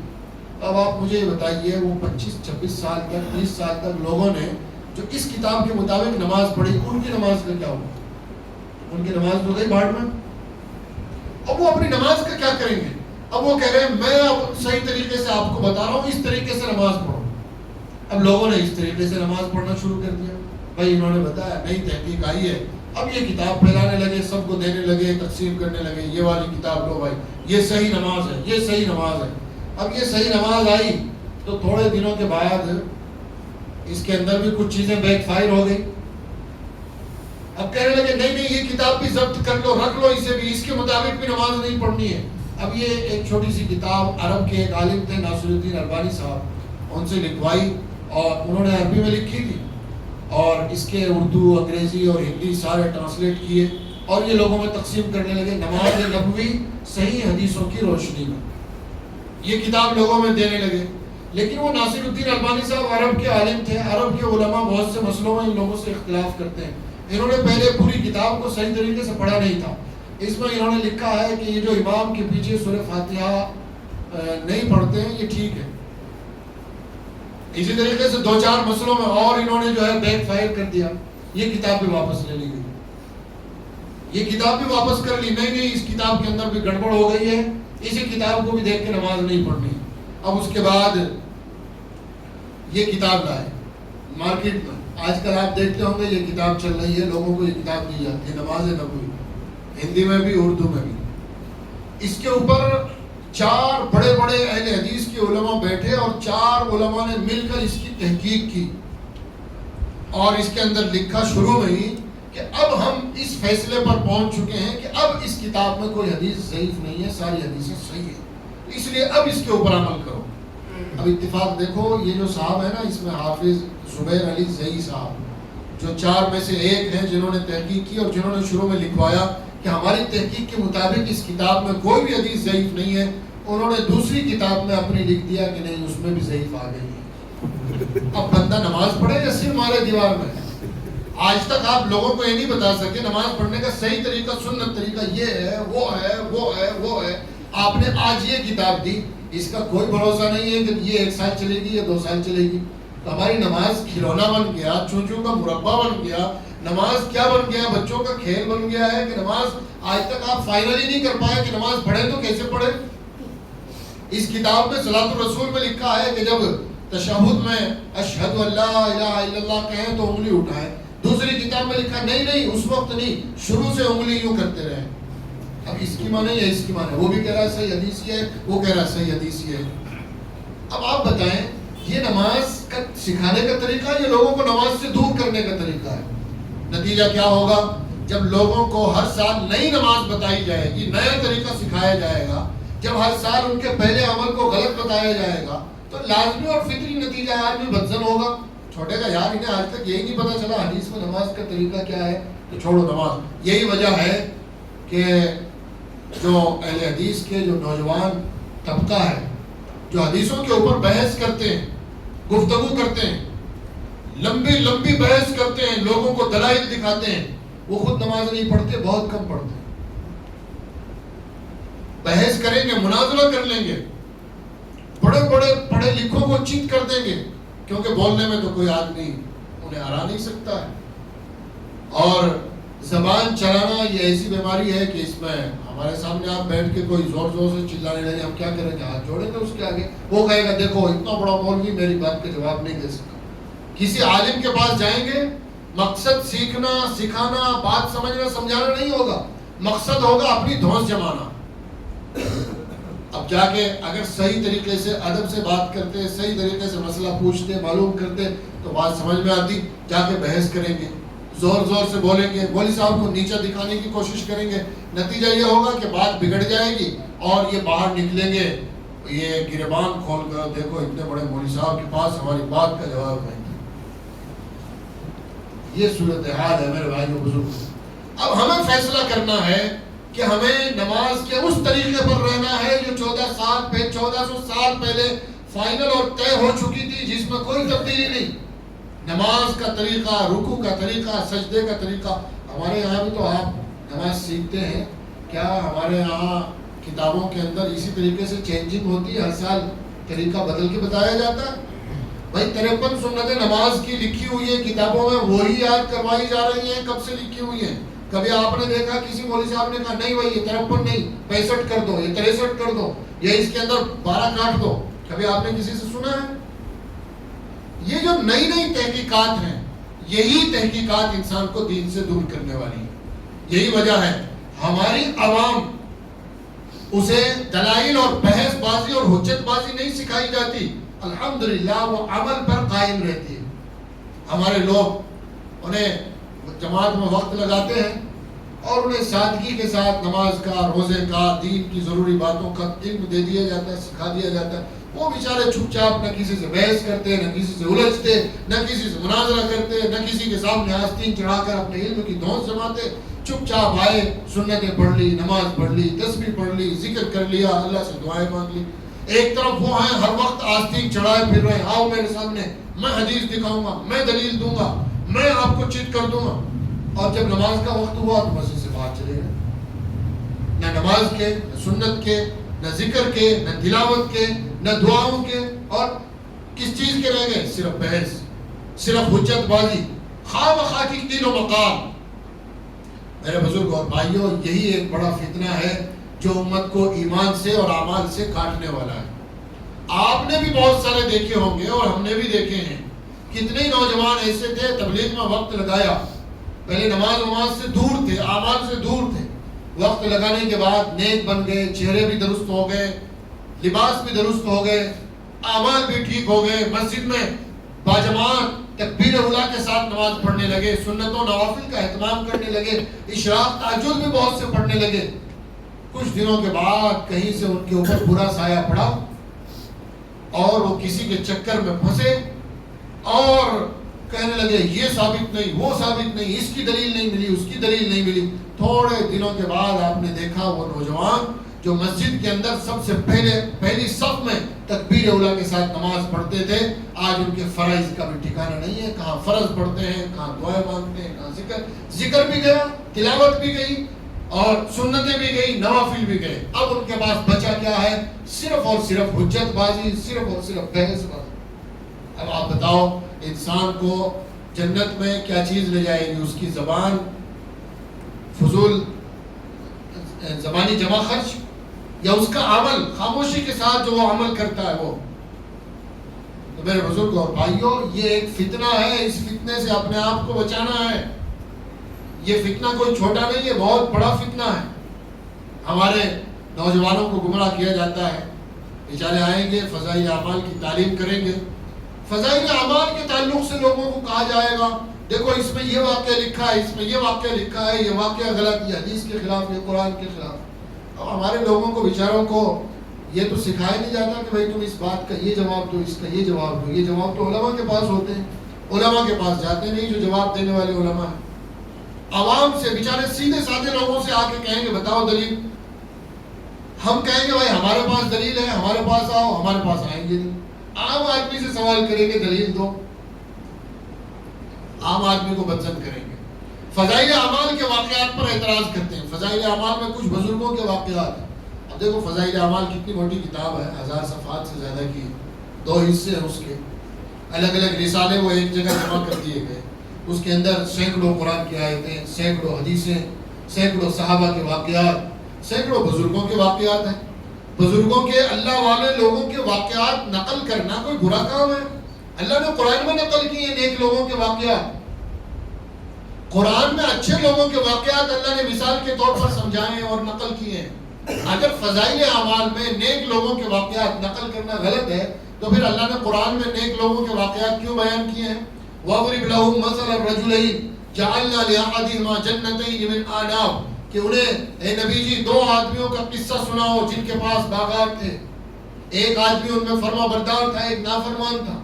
اب آپ مجھے بتائیے وہ 25-26 سال تک 20 سال تک لوگوں نے جو اس کتاب کے مطابق نماز پڑھی، ان کی نماز کا کیا ہوا؟ ان کی نماز تو گئی بھاڑ میں۔ اب وہ اپنی نماز کا کیا کریں گے؟ اب وہ کہہ رہے ہیں میں اب صحیح طریقے سے آپ کو بتا رہا ہوں، اس طریقے سے نماز پڑھو۔ اب لوگوں نے اس طریقے سے نماز پڑھنا شروع کر دیا، بھائی انہوں نے بتایا، نئی تحقیق آئی ہے، اب یہ کتاب پھیلانے لگے، سب کو دینے لگے، تقسیم کرنے لگے، یہ والی کتاب لو بھائی، یہ صحیح نماز ہے، یہ صحیح نماز ہے۔ اب یہ صحیح نماز آئی تو تھوڑے دنوں کے بعد اس کے اندر بھی کچھ چیزیں بیک فائر ہو گئی۔ اب کہنے لگے نہیں نہیں یہ کتاب بھی ضبط کر لو، رکھ لو اسے بھی، اس کے مطابق بھی نماز نہیں پڑھنی ہے۔ اب یہ ایک چھوٹی سی کتاب عرب کے ایک عالم تھے ناصر الدین البانی صاحب، ان سے لکھوائی، اور انہوں نے عربی میں لکھی تھی، اور اس کے اردو، انگریزی اور ہندی سارے ٹرانسلیٹ کیے، اور یہ لوگوں میں تقسیم کرنے لگے، نماز نبوی صحیح حدیثوں کی روشنی میں، یہ کتاب لوگوں میں دینے لگے۔ لیکن وہ ناصر الدین البانی صاحب عرب کے عالم تھے، عرب کے علماء بہت سے مسئلوں میں ان لوگوں سے اختلاف کرتے ہیں، انہوں نے پہلے پوری کتاب کو صحیح طریقے سے پڑھا نہیں تھا۔ اس میں انہوں نے لکھا ہے کہ یہ جو امام کے پیچھے سورہ فاتحہ نہیں پڑھتے ہیں یہ ٹھیک ہے۔ اسی طریقے سے 2-4 مسئلوں میں اور انہوں نے جو ہے بیک فائر کر دیا، یہ کتاب بھی واپس لے لی گئی، یہ کتاب بھی واپس کر لی، نہیں نہیں اس کتاب کے اندر بھی گڑبڑ ہو گئی ہے، اسی کتاب کو بھی دیکھ کے نماز نہیں پڑھنی۔ اب اس کے بعد یہ کتاب لائے مارکیٹ میں، آج کل آپ دیکھتے ہوں گے یہ کتاب چل رہی ہے، لوگوں کو یہ کتاب دی جاتی ہے، نماز نبوی، ہندی میں بھی اردو میں بھی۔ اس کے اوپر 4 بڑے بڑے اہل حدیث کے علماء بیٹھے، اور 4 علماء نے مل کر اس کی تحقیق کی، اور اس کے اندر لکھا شروع میں ہی کہ اب ہم اس فیصلے پر پہنچ چکے ہیں کہ اب اس کتاب میں کوئی حدیث ضعیف نہیں ہے، ساری حدیثیں صحیح ہیں، اس لیے اب اس کے اوپر عمل کرو۔ اب اتفاق دیکھو، یہ جو صاحب ہے نا، اس میں حافظ زبیر علی زئی صاحب، جو 4 میں سے ایک ہیں جنہوں نے تحقیق کی اور جنہوں نے شروع میں لکھوایا کہ ہماری تحقیق کے مطابق اس کتاب میں کوئی بھی حدیث ضعیف نہیں ہے، انہوں نے دوسری کتاب میں اپنی لکھ دیا کہ نہیں، اس میں بھی ضعیف آ گئی ہے۔ اب بندہ نماز پڑھے یا صرف مارے دیوار میں؟ آج تک آپ لوگوں کو یہ نہیں بتا سکے نماز پڑھنے کا صحیح طریقہ، سنت طریقہ یہ ہے، وہ ہے، وہ ہے، وہ ہے۔ آپ نے آج یہ کتاب دی، اس کا کوئی بھروسہ نہیں ہے کہ یہ 1 سال چلے گی یا 2 سال چلے گی۔ تو ہماری نماز کھلونا بن گیا، چونچوں کا مربع بن گیا، نماز کیا بن گیا؟ بچوں کا کھیل بن گیا ہے کہ نماز آج تک آپ فائنل ہی نہیں کر پائے کہ نماز پڑھیں تو کیسے پڑھیں۔ اس کتاب میں صلاۃ الرسول میں لکھا ہے کہ جب تشہد میں اشہد ان لا الہ الا اللہ کہیں تو انگلی اٹھائیں۔ دوسری کتاب میں لکھا نہیں اس وقت نہیں، شروع سے انگلی یوں کرتے رہیں۔ اب اس کی معنی یا اس کی معنی؟ وہ بھی کہہ رہا ہے صحیح حدیث ہے، وہ کہہ رہا ہے صحیح حدیث ہے۔ اب آپ بتائیں، یہ نماز کا سکھانے کا طریقہ ہے یا لوگوں کو نماز سے دور کرنے کا طریقہ ہے؟ نتیجہ کیا ہوگا؟ جب لوگوں کو ہر سال نئی نماز بتائی جائے گی، نیا طریقہ سکھایا جائے گا، جب ہر سال ان کے پہلے عمل کو غلط بتایا جائے گا، تو لازمی اور فطری نتیجہ آدمی بدزن ہوگا، چھوٹے کا یار انہیں آج تک یہی نہیں پتا چلا حدیث میں نماز کا طریقہ کیا ہے، تو چھوڑو نماز۔ یہی وجہ ہے کہ جو اہل حدیث کے جو نوجوان طبقہ ہے، جو حدیثوں کے اوپر بحث کرتے ہیں، گفتگو کرتے ہیں، لمبی بحث کرتے ہیں، لوگوں کو دلائل دکھاتے ہیں، وہ خود نماز نہیں پڑھتے، بہت کم پڑھتے ہیں۔ بحث کریں گے، مناظرہ کر لیں گے، بڑے بڑے پڑھے لکھوں کو چیت کر دیں گے، کیونکہ بولنے میں تو کوئی آدمی انہیں ہرا نہیں سکتا ہے۔ اور زبان چلانا یہ ایسی بیماری ہے کہ اس میں ہمارے سامنے آپ بیٹھ کے کوئی زور سے چلانے لگے، ہم کیا کریں گے؟ ہاتھ جوڑیں گے اس کے آگے، وہ کہے گا دیکھو اتنا بڑا مولوی میری بات کا جواب نہیں دے سکا۔ کسی عالم کے پاس جائیں گے، مقصد سیکھنا، سکھانا، بات سمجھنا، سمجھانا نہیں ہوگا، مقصد ہوگا اپنی دھونس جمانا۔ اب جا کے اگر صحیح طریقے سے ادب سے بات کرتے، صحیح طریقے سے مسئلہ پوچھتے، معلوم کرتے تو بات سمجھ میں آتی۔ جا کے بحث کریں گے، زور سے بولیں گے، مولوی صاحب کو نیچا دکھانے کی کوشش کریں گے، نتیجہ یہ ہوگا کہ بات بگڑ جائے گی اور یہ باہر نکلیں گے یہ گریبان کھول کر، دیکھو اتنے بڑے مولوی صاحب کے پاس ہماری بات کا جواب نہیں۔ یہ صورتحال ہے میرے بھائیو بزرگ۔ اب ہمیں فیصلہ کرنا ہے کہ ہمیں نماز کے اس طریقے پر رہنا ہے جو 1400 سال پہلے فائنل اور طے ہو چکی تھی، جس میں کوئی تبدیلی نہیں۔ نماز کا طریقہ، رکوع کا طریقہ، سجدے کا طریقہ۔ ہمارے یہاں بھی تو آپ نماز سیکھتے ہیں، کیا ہمارے یہاں کتابوں کے اندر اسی طریقے سے چینجنگ ہوتی ہے؟ ہر سال طریقہ بدل کے بتایا جاتا ہے؟ بھائی 53 سنتیں نماز کی لکھی ہوئی ہے کتابوں میں، وہی یاد کروائی جا رہی ہیں، کب سے لکھی ہوئی ہیں؟ کبھی آپ نے دیکھا کسی مولوی صاحب نے کہا نہیں بھائی یہ 53 نہیں 65 کر دو، یہ 63 کر دو، یا اس کے اندر 12 کاٹ دو؟ کبھی آپ نے کسی سے سنا ہے؟ یہ جو نئی تحقیقات ہیں، یہی تحقیقات انسان کو دین سے دور کرنے والی ہے۔ یہی وجہ ہے ہماری عوام اسے دلائل اور بحث بازی اور حجت بازی نہیں سکھائی جاتی، الحمدللہ وہ عمل پر قائم رہتی ہے۔ ہمارے لوگ انہیں جماعت میں وقت لگاتے ہیں اور انہیں سادگی کے ساتھ نماز کا، روزے کا، دین کی ضروری باتوں کا علم دے دیا جاتا ہے، سکھا دیا جاتا ہے۔ وہ بیچارے چپ چاپ نہ کسی سے بحث کرتے، نہ کسی سے الجھتے، نہ کسی سے مناظرہ کرتے، نہ کسی کے سامنے آستین چڑھا کر اپنے علم کی دھونس جماتے، چپ چاپ آئے، سنتیں پڑھ لی، نماز پڑھ لی، تسبیح پڑھ لی، ذکر کر لیا، اللہ سے دعائیں مانگ لی۔ ایک طرف وہ ہیں ہر وقت آستین چڑھائے پھر رہے، آؤ میرے سامنے، میں حدیث دکھاؤں گا، میں دلیل دوں گا، میں آپ کو چیت کر دوں گا، اور جب نماز کا وقت ہوا تو مسجد سے باہر چلے گئے۔ نہ نماز کے، نہ سنت کے، نہ ذکر کے، نہ تلاوت کے، نہ دعاؤں کے، اور کس چیز کے رہ گئے؟ صرف بحث، صرف حجت بازی، خواہ مخواہ کی قیل و مقال۔ میرے بزرگ اور بھائیوں، یہی ایک بڑا فتنہ ہے جو امت کو ایمان سے اور اعمال سے کاٹنے والا ہے۔ آپ نے بھی بہت سارے دیکھے ہوں گے اور ہم نے بھی دیکھے ہیں، کتنے نوجوان ایسے تھے تبلیغ میں وقت لگایا، پہلے نماز سے دور تھے، اعمال سے دور تھے، وقت لگانے کے بعد نیک بن گئے، چہرے بھی درست ہو گئے، لباس بھی درست ہو گئے، اعمال بھی ٹھیک ہو گئے، مسجد میں باجماعت تکبیر اولا کے ساتھ نماز پڑھنے لگے، سنت و نوافل کا اہتمام کرنے لگے، اشراق تہجد بھی بہت سے پڑھنے لگے۔ کچھ دنوں کے بعد کہیں سے ان کے اوپر برا سایہ پڑا اور وہ کسی کے چکر میں پھنسے اور کہنے لگے یہ ثابت نہیں، وہ ثابت نہیں، اس کی دلیل نہیں ملی، اس کی دلیل نہیں ملی۔ تھوڑے دنوں کے بعد آپ نے دیکھا وہ نوجوان جو مسجد کے اندر سب سے پہلی صف میں تکبیر اولا کے ساتھ نماز پڑھتے تھے، آج ان کے فرائض کا بھی ٹھکانہ نہیں ہے، کہاں فرض پڑھتے ہیں، کہاں دعائیں مانگتے ہیں، کہاں ذکر بھی گیا، تلاوت بھی گئی اور سنتیں بھی گئی، نوافل بھی گئے۔ اب ان کے پاس بچا کیا ہے؟ صرف اور صرف حجت بازی، صرف اور صرف بحث بازی۔ اب آپ بتاؤ انسان کو جنت میں کیا چیز لے جائے گی؟ اس کی زبان، فضول زبانی جمع خرچ، یا اس کا عمل، خاموشی کے ساتھ جو وہ عمل کرتا ہے وہ؟ تو میرے بزرگوں اور بھائیوں، یہ ایک فتنہ ہے، اس فتنے سے اپنے آپ کو بچانا ہے۔ یہ فتنہ کوئی چھوٹا نہیں ہے، بہت بڑا فتنہ ہے۔ ہمارے نوجوانوں کو گمراہ کیا جاتا ہے، بیچارے آئیں گے فضائل اعمال کی تعلیم کریں گے، فضائل اعمال کے تعلق سے لوگوں کو کہا جائے گا دیکھو اس میں یہ واقعہ لکھا ہے، اس میں یہ واقعہ لکھا ہے، یہ واقعہ غلط، یہ حدیث کے خلاف، یہ قرآن کے خلاف۔ اب ہمارے لوگوں کو بیچاروں کو یہ تو سکھایا نہیں جاتا کہ بھائی تم اس بات کا یہ جواب دو، اس کا یہ جواب دو۔ یہ جواب تو علماء کے پاس ہوتے ہیں، علماء کے پاس جاتے نہیں جو جواب دینے والے علماء ہیں۔ عوام سے، بیچارے سیدھے سادے لوگوں سے آ کے کہیں گے بتاؤ دلیل، ہم کہیں گے بھائی ہمارے پاس دلیل ہے، ہمارے پاس آؤ، ہمارے پاس آئیں گے نہیں۔ عام آدمی سے سوال کریں گے دلیل دو، عام آدمی کو بدزن کریں گے۔ فضائل اعمال کے واقعات پر اعتراض کرتے ہیں۔ فضائل اعمال میں کچھ بزرگوں کے واقعات ہیں۔ اب دیکھو فضائل اعمال کتنی موٹی کتاب ہے، 1000 صفحات سے زیادہ کی، 2 حصے ہیں اس کے، الگ الگ رسالے وہ ایک جگہ جمع کر دیے گئے۔ اس کے اندر سینکڑوں قرآن کی آیتیں، سینکڑوں حدیثیں، سینکڑوں صحابہ کے واقعات، سینکڑوں بزرگوں کے واقعات ہیں۔ بزرگوں کے، اللہ والے لوگوں کے واقعات نقل کرنا کوئی برا کام ہے؟ اللہ نے قرآن میں نقل کیے ہیں نیک لوگوں کے واقعات، قرآن میں اچھے لوگوں کے واقعات اللہ نے مثال کے طور پر سمجھائے ہیں اور نقل کیے ہیں۔ اگر فضائل اعمال میں نیک لوگوں کے واقعات نقل کرنا غلط ہے تو پھر اللہ نے قرآن میں نیک لوگوں کے واقعات کیوں بیان کیے ہیں؟ وَاضْرِبْ لَهُم مَثَلَ الرَّجُلَيْنِ جَعَلْنَا لِأَحَدِهِمَا جَنَّتَيْنِ مِنْ أَعْنَابٍ، کہ انہیں اے نبی جی 2 آدمیوں کا قصہ سناؤ جن کے پاس باغات تھے، ایک آدمی ان میں فرما بردار تھا، ایک نافرمان تھا۔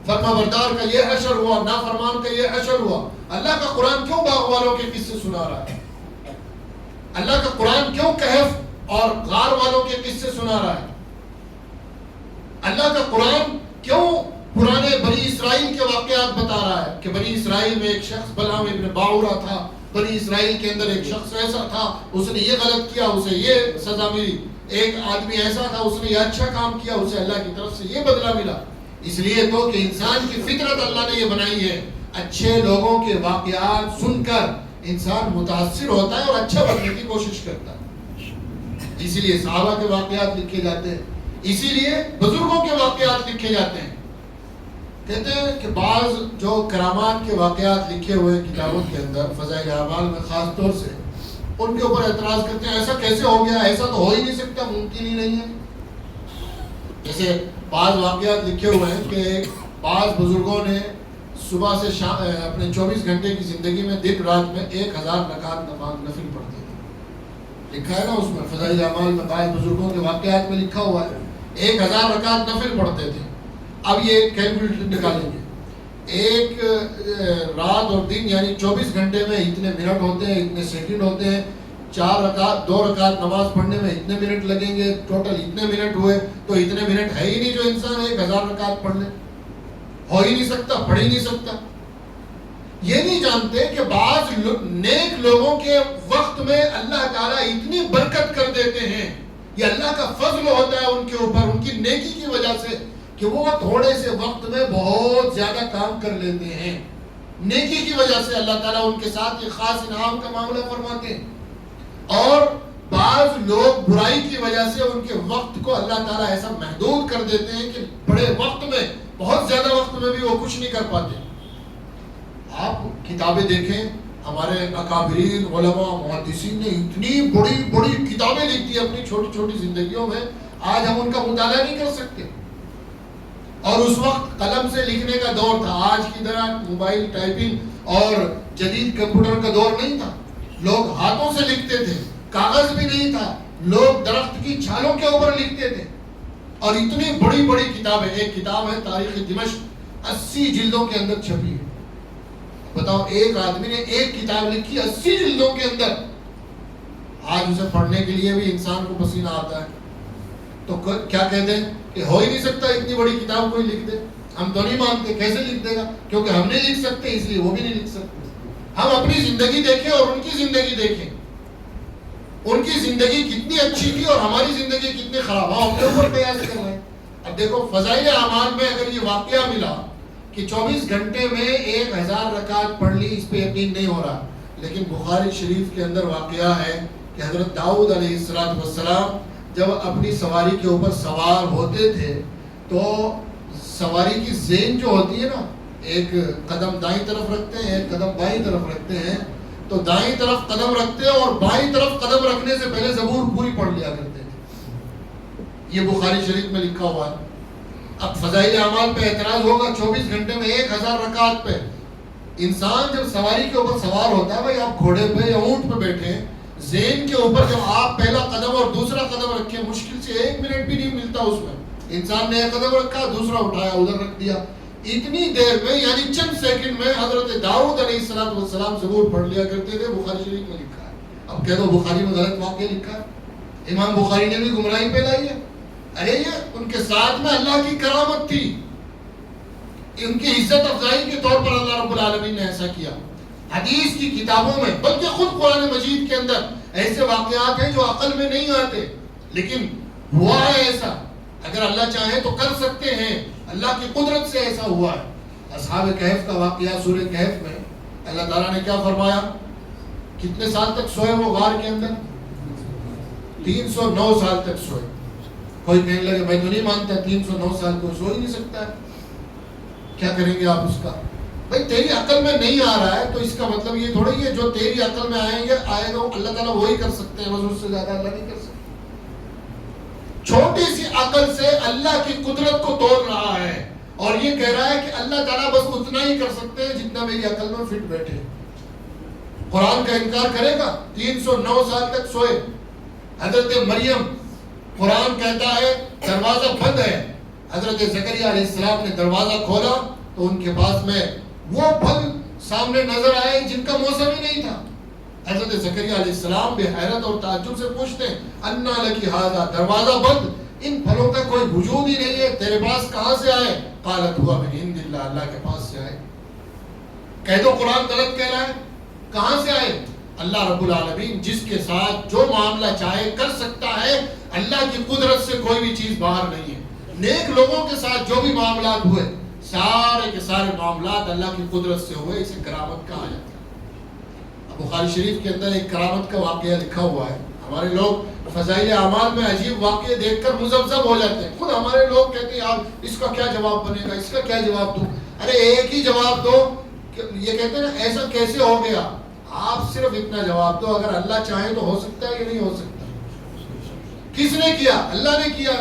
فرما بردار کا یہ حشر ہوا، نافرمان کا یہ حشر ہوا۔ اللہ کا قرآن کیوں باغ والوں کے قصے سنا رہا ہے؟ اللہ کا قرآن کیوں کہف اور غار والوں کے قصے سنا رہا ہے؟ اللہ کا قرآن کیوں پرانے بنی اسرائیل کے واقعات بتا رہا ہے کہ بنی اسرائیل میں ایک شخص بلعام ابن باعورہ تھا، بنی اسرائیل کے اندر ایک شخص ایسا تھا، اس نے یہ غلط کیا، اسے یہ سزا ملی، ایک آدمی ایسا تھا، اس نے یہ اچھا کام کیا، اسے اللہ کی طرف سے یہ بدلہ ملا۔ اس لیے تو کہ انسان کی فطرت اللہ نے یہ بنائی ہے، اچھے لوگوں کے واقعات سن کر انسان متاثر ہوتا ہے اور اچھا بننے کی کوشش کرتا ہے۔ اسی لیے صحابہ کے واقعات لکھے جاتے ہیں، اسی لیے بزرگوں کے واقعات لکھے جاتے ہیں۔ کہتے ہیں کہ بعض جو کرامات کے واقعات لکھے ہوئے کتابوں کے اندر فضائل اعمال میں خاص طور سے ان کے اوپر اعتراض کرتے ہیں ایسا کیسے ہو گیا، ایسا تو ہو ہی نہیں سکتا، ممکن ہی نہیں ہے۔ جیسے بعض واقعات لکھے ہوئے ہیں کہ بعض بزرگوں نے صبح سے شام اپنے 24 گھنٹے کی زندگی میں دن رات میں 1000 رکعت نفل پڑھتے تھے۔ لکھا ہے نا اس میں فضائل اعمال میں، بعض بزرگوں کے واقعات میں لکھا ہوا ہے 1000 رکعت نفل پڑھتے تھے۔ اب یہ کیلکولیٹر نکالیں گے، ایک رات اور دن یعنی 24 گھنٹے میں اتنے منٹ ہوتے ہیں، اتنے سیکنڈ ہوتے ہیں، 4 رکعت 2 رکعت نماز پڑھنے میں اتنے منٹ لگیں گے، ٹوٹل اتنے منٹ ہوئے، تو اتنے منٹ ہے ہی نہیں جو انسان 1000 رکعت پڑھ لے، ہو ہی نہیں سکتا، پڑھ ہی نہیں سکتا۔ یہ نہیں جانتے کہ بعض نیک لوگوں کے وقت میں اللہ تعالیٰ اتنی برکت کر دیتے ہیں، یہ اللہ کا فضل ہوتا ہے ان کے اوپر، ان کی نیکی کی وجہ سے، کہ وہ تھوڑے سے وقت میں بہت زیادہ کام کر لیتے ہیں۔ نیکی کی وجہ سے اللہ تعالیٰ ان کے ساتھ ایک خاص انعام کا معاملہ فرماتے ہیں، اور بعض لوگ برائی کی وجہ سے ان کے وقت کو اللہ تعالیٰ ایسا محدود کر دیتے ہیں کہ بڑے وقت میں، بہت زیادہ وقت میں بھی وہ کچھ نہیں کر پاتے۔ آپ کتابیں دیکھیں، ہمارے اکابرین علماء محدثین نے اتنی بڑی بڑی کتابیں لکھی اپنی چھوٹی چھوٹی زندگیوں میں، آج ہم ان کا مطالعہ نہیں کر سکتے۔ اور اس وقت قلم سے لکھنے کا دور تھا، آج کی طرح موبائل ٹائپنگ اور جدید کمپیوٹر کا دور نہیں تھا. لوگ ہاتھوں سے لکھتے تھے، کاغذ بھی نہیں تھا، لوگ درخت کی چھالوں کے اوپر لکھتے تھے. اور اتنی بڑی بڑی کتابیں، ایک کتاب ہے تاریخ دمشق 80 جلدوں کے اندر چھپی ہے. بتاؤ ایک آدمی نے ایک کتاب لکھی 80 جلدوں کے اندر. آج اسے پڑھنے کے لیے بھی انسان کو پسینہ آتا ہے. تو کیا کہتے ہیں کہ ہو ہی نہیں سکتا اتنی بڑی کتاب کوئی لکھ دے. ہم تو نہیں مانتے، کیسے لکھ دے گا؟ کیونکہ ہم نہیں لکھ سکتے اس لیے وہ بھی نہیں لکھ سکتے. ہم اپنی زندگی دیکھیں اور ان کی زندگی دیکھیں، ان کی زندگی کتنی اچھی تھی اور ہماری زندگی کتنی خراب. ہم اپنے اوپر قیاس کر رہے ہیں. اب دیکھو فضائل اعمال میں اگر یہ واقعہ ملا کہ 24 گھنٹے میں 1000 رکعت پڑھ لی، اس پہ یقین نہیں ہو رہا. لیکن بخاری شریف کے اندر واقعہ ہے کہ حضرت داؤد علیہ السلام جب اپنی سواری کے اوپر سوار ہوتے تھے تو سواری کی زین جو ہوتی ہے نا، ایک قدم دائیں طرف رکھتے ہیں، ایک قدم بائیں طرف رکھتے ہیں. تو دائیں طرف قدم رکھتے اور بائیں طرف قدم رکھنے سے پہلے زبور پوری پڑھ لیا کرتے تھے. یہ بخاری شریف میں لکھا ہوا ہے. اب فضائل اعمال پہ اعتراض ہوگا 24 گھنٹے میں 1000 رکعت پہ. انسان جب سواری کے اوپر سوار ہوتا ہے، بھائی آپ گھوڑے پہ یا اونٹ پہ بیٹھے ہیں، زین کے اوپر جب آپ پہلا قدم اور دوسرا قدم رکھیں، مشکل سے 1 منٹ بھی نہیں ملتا اس میں. انسان نے ایک قدم رکھا، دوسرا اٹھایا ادھر رکھ دیا. اتنی دیر میں یعنی چند سیکنڈ میں حضرت داؤد علیہ السلام زبور پڑھ لیا کرتے تھے. بخاری شریف میں لکھا ہے. اب کہہ دو بخاری میں غلط واقعہ لکھا ہے، امام بخاری نے بھی گمراہی پھیلائی ہے. ارے یہ ان کے ساتھ میں اللہ کی کرامت تھی، ان کی عزت افزائی کے طور پر اللہ رب العالمین نے ایسا کیا. حدیث کی کتابوں میں بلکہ خود قرآن مجید کے اندر ایسے واقعات ہیں جو عقل میں نہیں آتے، لیکن ہوا ہے ایسا. اگر اللہ چاہے تو کر سکتے ہیں، اللہ کی قدرت سے ایسا ہوا ہے. اصحاب کہف کا واقعہ سورہ کہف میں اللہ تعالیٰ نے کیا فرمایا؟ کتنے سال تک سوئے وہ غار کے اندر؟ 309 سال تک سوئے. کوئی کہنے لگے میں تو نہیں مانتا 309 سال کوئی سو ہی نہیں سکتا ہے. کیا کریں گے آپ اس کا؟ بھائی تیری عقل میں نہیں آ رہا ہے تو اس کا مطلب یہ تھوڑی ہے جو تیری عقل میں آئے گا اللہ تعالیٰ وہی کر سکتے ہیں، بس اس سے زیادہ اللہ نہیں کر سکتے. چھوٹی سی عقل سے اللہ کی قدرت کو توڑ رہا ہے اور یہ کہہ رہا ہے کہ اللہ تعالیٰ بس اتنا ہی کر سکتے ہیں جتنا میری عقل میں فٹ بیٹھے. قرآن کا انکار کرے گا؟ 309 سال تک سوئے. حضرت مریم، قرآن کہتا ہے دروازہ بند ہے، حضرت زکریا علیہ السلام نے دروازہ کھولا تو ان کے پاس میں وہ پھل سامنے نظر آئے جن کا موسم ہی نہیں تھا. حضرت زکریا علیہ السلام بے حیرت اور تعجب سے پوچھتے ہیں انا لکی ھذا، دروازہ بند، ان پھلوں کا کوئی وجود ہی نہیں ہے، تیرے پاس کہاں سے آئے؟ قالت ہوا من عند اللہ، اللہ کے پاس سے آئے. کہہ دو قرآن غلط کہہ رہا ہے. کہاں سے آئے؟ اللہ رب العالمین جس کے ساتھ جو معاملہ چاہے کر سکتا ہے. اللہ کی قدرت سے کوئی بھی چیز باہر نہیں ہے. نیک لوگوں کے ساتھ جو بھی معاملات ہوئے سارے کے سارے معاملات اللہ کی قدرت سے ہوئے. اسے کرامت کہا جاتا ہے. بخاری شریف کے اندر ایک کرامت کا واقعہ لکھا ہوا ہے. ہمارے لوگ فضائل اعمال میں عجیب واقعے دیکھ کر مزبزب ہو جاتے ہیں. خود ہمارے لوگ کہتے ہیں یار اس کا کیا جواب بنے گا، اس کا کیا جواب دوں. ارے ایک ہی جواب دو. یہ کہتے ہیں نا ایسا کیسے ہو گیا. آپ صرف اتنا جواب دو اگر اللہ چاہے تو ہو سکتا ہے یا نہیں ہو سکتا. کس نے کیا؟ اللہ نے کیا.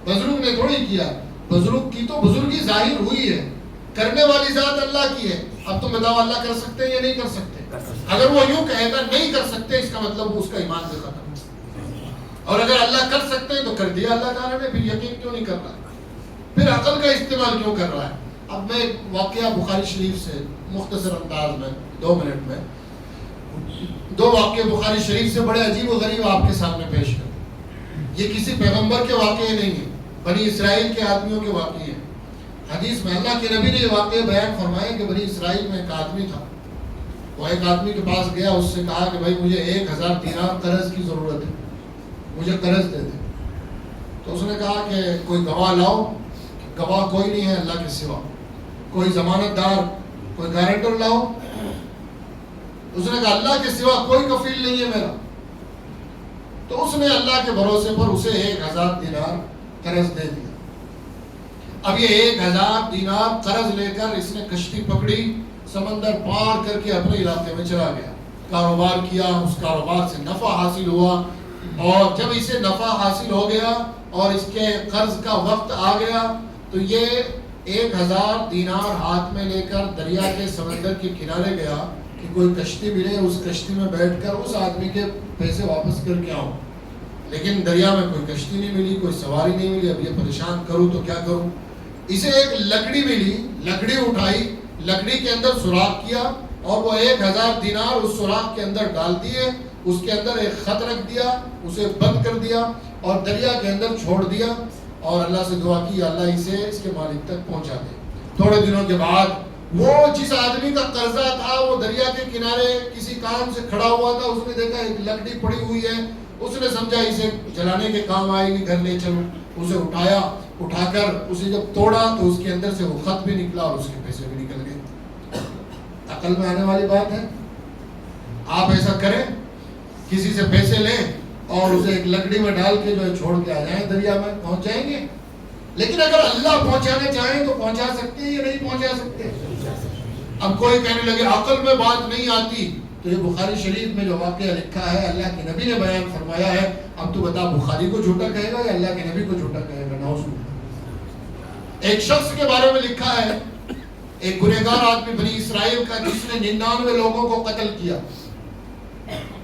بزرگ نے تھوڑی کیا. بزرگ کی تو بزرگی ظاہر ہوئی ہے، کرنے والی ذات اللہ کی ہے. اب تم بتاؤ اللہ کر سکتے ہیں یا نہیں کر سکتے؟ اگر وہ یوں کہے گا نہیں کر سکتے اس کا مطلب اس کا ایمان سے ختم. اور اگر اللہ کر سکتے ہیں تو کر دیا اللہ تعالیٰ نے، پھر یقین کیوں نہیں کر رہا؟ پھر عقل کا استعمال کیوں کر رہا ہے؟ اب میں واقعہ بخاری شریف سے مختصر انداز میں 2 منٹ میں 2 واقعے بخاری شریف سے بڑے عجیب و غریب آپ کے سامنے پیش کروں. یہ کسی پیغمبر کے واقعے نہیں ہیں، بنی اسرائیل کے آدمیوں کے واقعے ہیں. حدیث میں اللہ کے نبی نے یہ واقعہ بیان فرمائے کہ بنی اسرائیل میں ایک آدمی تھا. وہ ایک آدمی کے پاس گیا، اس سے کہا کہ بھائی مجھے 1000 دینار قرض کی ضرورت ہے، مجھے قرض دے دے. تو اس نے کہا کہ کوئی گواہ لاؤ. گواہ کوئی نہیں ہے اللہ کے سوا. کوئی ضمانت دار، کوئی گارنٹر لاؤ. اس نے کہا اللہ کے سوا کوئی کفیل نہیں ہے میرا. تو اس نے اللہ کے بھروسے پر اسے 1000 دینار قرض دے دیا. اب یہ 1000 دینار قرض لے کر اس نے کشتی پکڑی، سمندر پار کر کے اپنے علاقے میں چلا گیا. کاروبار کیا، اس کاروبار سے نفع حاصل ہوا. اور جب اسے نفع حاصل ہو گیا اور اس کے قرض کا وقت آ گیا تو یہ 1000 دینار ہاتھ میں لے کر دریا کے سمندر کے کنارے گیا کہ کوئی کشتی ملے، اس کشتی میں بیٹھ کر اس آدمی کے پیسے واپس کر کے آؤں، لیکن دریا میں کوئی کشتی نہیں ملی، کوئی سواری نہیں ملی، اب یہ پریشان کروں تو کیا کروں؟ اسے ایک لکڑی ملی، لکڑی اٹھائی، لکڑی کے اندر سوراخ کیا اور وہ 1000 دینار اس سوراخ کے اندر ڈال دیے، اس کے اندر ایک خط رکھ دیا، اسے بند کر دیا اور دریا کے اندر چھوڑ دیا اور اللہ سے دعا کی اللہ اسے اس کے مالک تک پہنچا دے۔ تھوڑے دنوں کے بعد وہ جس آدمی کا قرضہ تھا وہ دریا کے کنارے کسی کام سے کھڑا ہوا تھا، اس نے دیکھا ایک لکڑی پڑی ہوئی ہے، اس نے سمجھا اسے جلانے کے کام آئے گی، گھر لے چلو، اسے اٹھایا، اٹھا کر اسے جب توڑا تو اس کے اندر سے وہ خط بھی نکلا اور اس کے پیسے بھی نکل گئے۔ عقل میں آنے والی بات ہے؟ آپ ایسا کریں، کسی سے پیسے لیں اور اسے ایک لکڑی میں ڈال کے جو ہے چھوڑ کے آ جائیں دریا میں، پہنچ جائیں گے؟ لیکن اگر اللہ پہنچانا چاہیں تو پہنچا سکتے ہیں یا نہیں پہنچا سکتے؟ اب کوئی کہنے لگے عقل میں بات نہیں آتی، تو یہ بخاری شریف میں جو واقعہ لکھا ہے اللہ کے نبی نے بیان فرمایا ہے، اب تو بتا بخاری کو جھوٹا کہے گا یا اللہ کے نبی کو جھوٹا کہے گا؟ نعوذ باللہ۔ ایک شخص کے بارے میں لکھا ہے، ایک گنہگار آدمی بنی اسرائیل کا جس نے 99 لوگوں کو قتل کیا،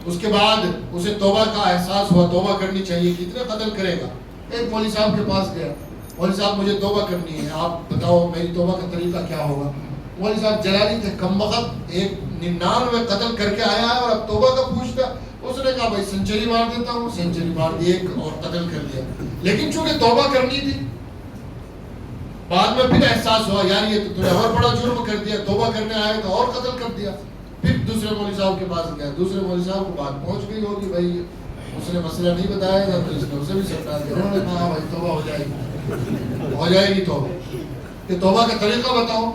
اس کے بعد اسے توبہ کا احساس ہوا، توبہ کرنی چاہیے، کتنے قتل کرے گا؟ ایک مولوی صاحب کے پاس گیا، مولوی صاحب مجھے توبہ کرنی ہے، آپ بتاؤ میری توبہ کا طریقہ کیا ہوگا؟ مولوی صاحب جلالی تھے، کم وقت، ایک 99 قتل کر کے آیا ہے اور اب توبہ کا پوچھتا۔ اس نے کہا بھائی سنچری مار دیتا ہوں، سنچری مار دی، ایک اور قتل کر دیا، لیکن چونکہ توبہ کرنی تھی، بعد میں پھر احساس ہوا یار یہ تو اور بڑا جرم کر دیا، توبہ کرنے آئے تو اور قتل کر دیا۔ پھر دوسرے مولوی صاحب کے پاس گیا، دوسرے مولوی صاحب کو بات پہنچ گئی ہوگی، بھائی اس نے مسئلہ نہیں بتایا تھا تو اس نے اسے بھی سمجھا دیا، انہوں نے کہا بھائی توبہ ہو جائے گی توبہ، کہ توبہ کا طریقہ بتاؤ۔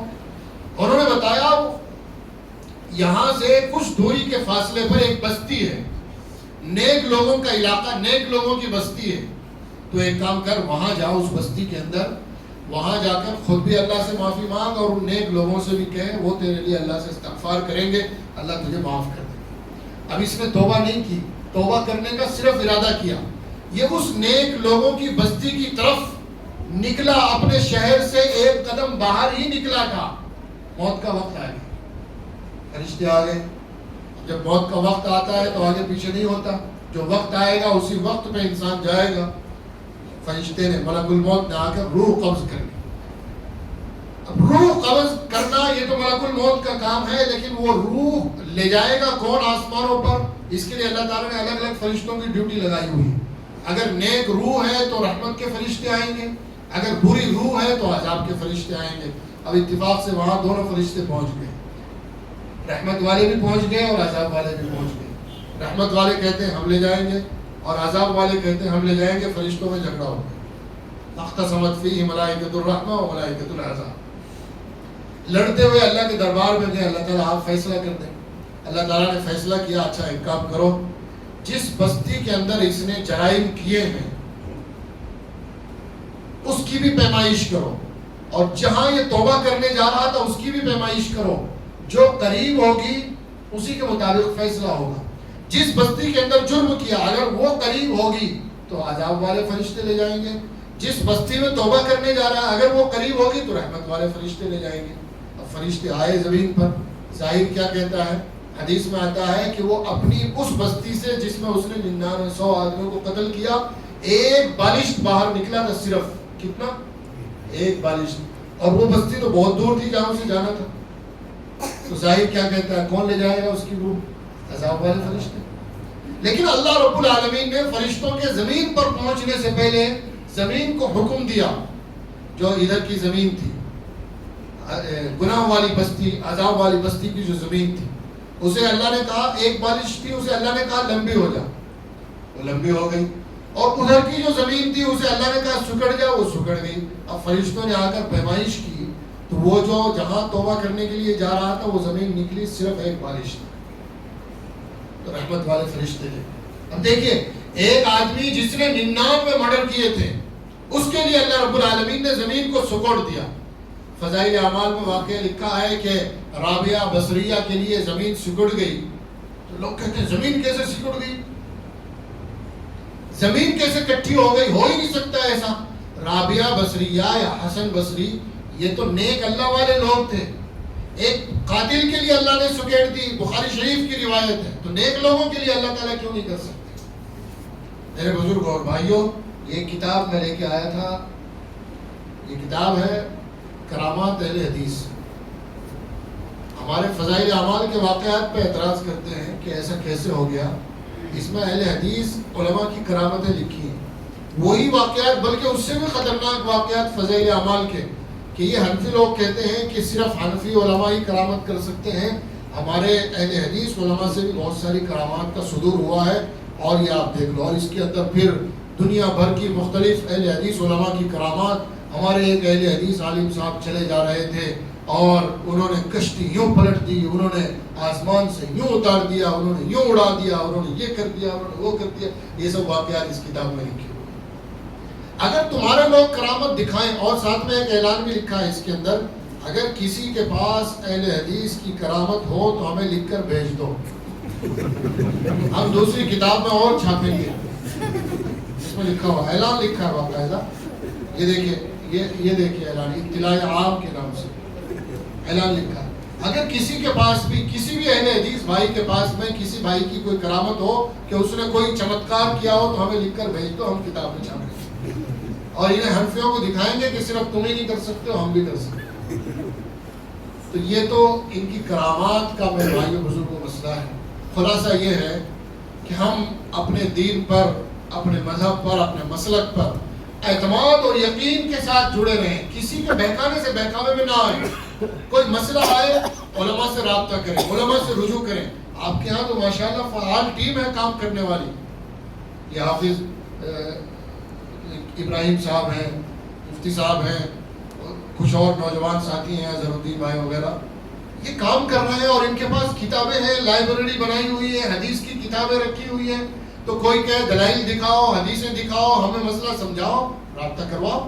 انہوں نے بتایا یہاں سے کچھ دوری کے فاصلے پر ایک بستی ہے، نیک لوگوں کا علاقہ، نیک لوگوں کی بستی ہے، تو ایک کام کر وہاں جاؤ، اس بستی کے اندر، وہاں جا کر خود بھی اللہ سے معافی مانگ اور ان نیک لوگوں سے بھی کہے، وہ تیرے لیے اللہ سے استغفار کریں گے، اللہ تجھے معاف کر دے گا۔ اب اس نے توبہ نہیں کی، توبہ کرنے کا صرف ارادہ کیا، یہ اس نیک لوگوں کی بستی کی طرف نکلا، اپنے شہر سے ایک قدم باہر ہی نکلا تھا، موت کا وقت آ گیا، فرشتے آ گئے۔ جب موت کا وقت آتا ہے تو آگے پیچھے نہیں ہوتا، جو وقت آئے گا اسی وقت پہ انسان جائے گا۔ فرشتے نے، ملک الموت نے آ کر روح قبض کر لی۔ اب روح قبض کرنا یہ تو ملک الموت کا کام ہے، لیکن وہ روح لے جائے گا کون آسمانوں پر؟ اس کے لیے اللہ تعالیٰ نے الگ الگ فرشتوں کی ڈیوٹی لگائی ہوئی ہے۔ اگر نیک روح ہے تو رحمت کے فرشتے آئیں گے، اگر بری روح ہے تو عذاب کے فرشتے آئیں گے۔ اب اتفاق سے وہاں دونوں فرشتے پہنچ گئے، رحمت والے بھی پہنچ گئے اور عذاب والے بھی پہنچ گئے۔ رحمت والے کہتے ہیں ہم لے جائیں گے اور عذاب والے کہتے ہیں ہم لے جائیں گے، فرشتوں میں جھگڑا ہو گیا۔ اختصمت فیہ ملائکۃ الرحمہ و ملائکۃ العذاب، لڑتے ہوئے اللہ کے دربار میں گئے، اللہ تعالیٰ آپ فیصلہ کر دیں۔ اللہ تعالیٰ نے فیصلہ کیا، اچھا ایک کام کرو، جس بستی کے اندر اس نے جرائم کیے ہیں اس کی بھی پیمائش کرو، اور جہاں یہ توبہ کرنے جا رہا تھا اس کی بھی پیمائش کرو، جو قریب ہوگی اسی کے مطابق فیصلہ ہوگا۔ جس بستی کے اندر جرم کیا اگر وہ قریب ہوگی تو عذاب والے فرشتے لے جائیں گے، جس بستی میں توبہ کرنے جا رہا ہے اگر وہ قریب ہوگی تو رحمت والے فرشتے لے جائیں گے۔ اب فرشتے آئے زمین پر، ظاہر کیا کہتا ہے؟ حدیث میں آتا ہے کہ وہ اپنی اس بستی سے جس میں اس نے 99 آدمیوں کو قتل کیا، ایک بالشت باہر نکلا تھا، صرف کتنا؟ ایک بالشت، اور وہ بستی تو بہت دور تھی جہاں اسے جانا تھا۔ تو ظاہر کیا کہتا ہے؟ کون لے جائے گا اس کی روح؟ عذاب والے فرشتے۔ لیکن اللہ رب العالمین نے فرشتوں کے زمین پر پہنچنے سے پہلے زمین کو حکم دیا، جو ادھر کی زمین تھی، گناہ والی بستی، عذاب والی بستی کی جو زمین تھی، اسے اللہ نے کہا، ایک بالش تھی، اسے اللہ نے کہا لمبی ہو جا، وہ لمبی ہو گئی، اور ادھر کی جو زمین تھی اسے اللہ نے کہا سکڑ جا، وہ سکڑ گئی۔ اب فرشتوں نے آ کر پیمائش کی تو وہ جو جہاں توبہ کرنے کے لیے جا رہا تھا وہ زمین نکلی صرف ایک بالش تھی، تو رحمت والے فرشتے تھے۔ اب دیکھیے ایک آدمی جس نے 99 مرڈر کیے تھے اس کے لیے اللہ رب العالمین نے زمین کو سکوڑ دیا۔ فضائل اعمال میں واقعہ لکھا ہے کہ رابعہ بصریہ کے لیے زمین سکڑ گئی، تو لوگ کہتے ہیں زمین کیسے سکڑ گئی، زمین کیسے کٹھی ہو گئی، ہو ہی نہیں سکتا ایسا۔ رابعہ بصریہ یا حسن بصری یہ تو نیک اللہ والے لوگ تھے. ایک قاتل کے لیے اللہ نے سکیڑ دی، بخاری شریف کی روایت ہے، تو نیک لوگوں کے لیے اللہ تعالیٰ کیوں نہیں کر سکتے؟ میرے بزرگ اور بھائیوں، یہ کتاب میں لے کے آیا تھا، یہ کتاب ہے کرامات اہل حدیث. ہمارے فضائل اعمال کے واقعات پہ اعتراض کرتے ہیں کہ ایسا کیسے ہو گیا. اس میں اہل حدیث علماء کی کرامتیں لکھی ہیں، وہی واقعات بلکہ اس سے بھی خطرناک واقعات فضائل اعمال کے، کہ یہ حنفی لوگ کہتے ہیں کہ صرف حنفی علماء ہی کرامت کر سکتے ہیں. ہمارے اہل حدیث علماء سے بھی بہت ساری کرامات کا صدور ہوا ہے، اور یہ آپ دیکھ لو. اور اس کے اندر پھر دنیا بھر کی مختلف اہل حدیث علماء کی کرامات. ہمارے ایک اہل حدیث عالم صاحب چلے جا رہے تھے اور انہوں نے کشتی یوں پلٹ دی، انہوں نے آسمان سے یوں اتار دیا، انہوں نے یوں اڑا دیا، انہوں نے یہ کر دیا، انہوں نے وہ کر دیا. یہ سب واقعات اس کتاب میں لکھے ہوئے. اگر تمہارے لوگ کرامت دکھائیں، اور ساتھ میں ایک اعلان بھی لکھا ہے اس کے اندر، اگر کسی کے پاس اہل حدیث کی کرامت ہو تو ہمیں لکھ کر بھیج دو، ہم دوسری کتاب میں اور چھاپیں گے. اس میں لکھا ہوا اعلان لکھا ہے باقاعدہ. یہ دیکھیے اعلان اطلاع عام کے نام سے اعلان لکھا ہے. اگر کسی کے پاس بھی، کسی بھی اہل حدیث بھائی کے پاس میں کسی بھائی کی کوئی کرامت ہو کہ اس نے کوئی چمتکار کیا ہو تو ہمیں لکھ کر بھیج دو، ہم کتاب میں چھاپیں گے اور انہیں حنفیوں کو دکھائیں گے کہ صرف تم ہی نہیں کر سکتے ہو، ہم بھی کر سکتے. تو یہ تو ان کی کرامات کا میرے بھائیوں بزرگوں مسئلہ ہے. خلاصہ یہ ہے کہ ہم اپنے دین پر، اپنے مذہب پر، اپنے مسلک پر اعتماد اور یقین کے ساتھ جڑے رہیں. کسی کے بہکانے سے بہکاوے میں نہ آئیں. کوئی مسئلہ آئے علماء سے رابطہ کریں، علماء سے رجوع کریں. آپ کے ہاں تو ماشاءاللہ فعال ٹیم ہے کام کرنے والی. یہ حافظ ابراہیم صاحب ہیں، مفتی صاحب ہیں، کچھ اور نوجوان ساتھی ہیں، اظہر الدین بھائی وغیرہ، یہ کام کر رہے ہیں اور ان کے پاس کتابیں ہیں، لائبریری بنائی ہوئی ہے، حدیث کی کتابیں رکھی ہوئی ہیں. تو کوئی کہے دلائل دکھاؤ، حدیثیں دکھاؤ، ہمیں مسئلہ سمجھاؤ، رابطہ کرواؤ.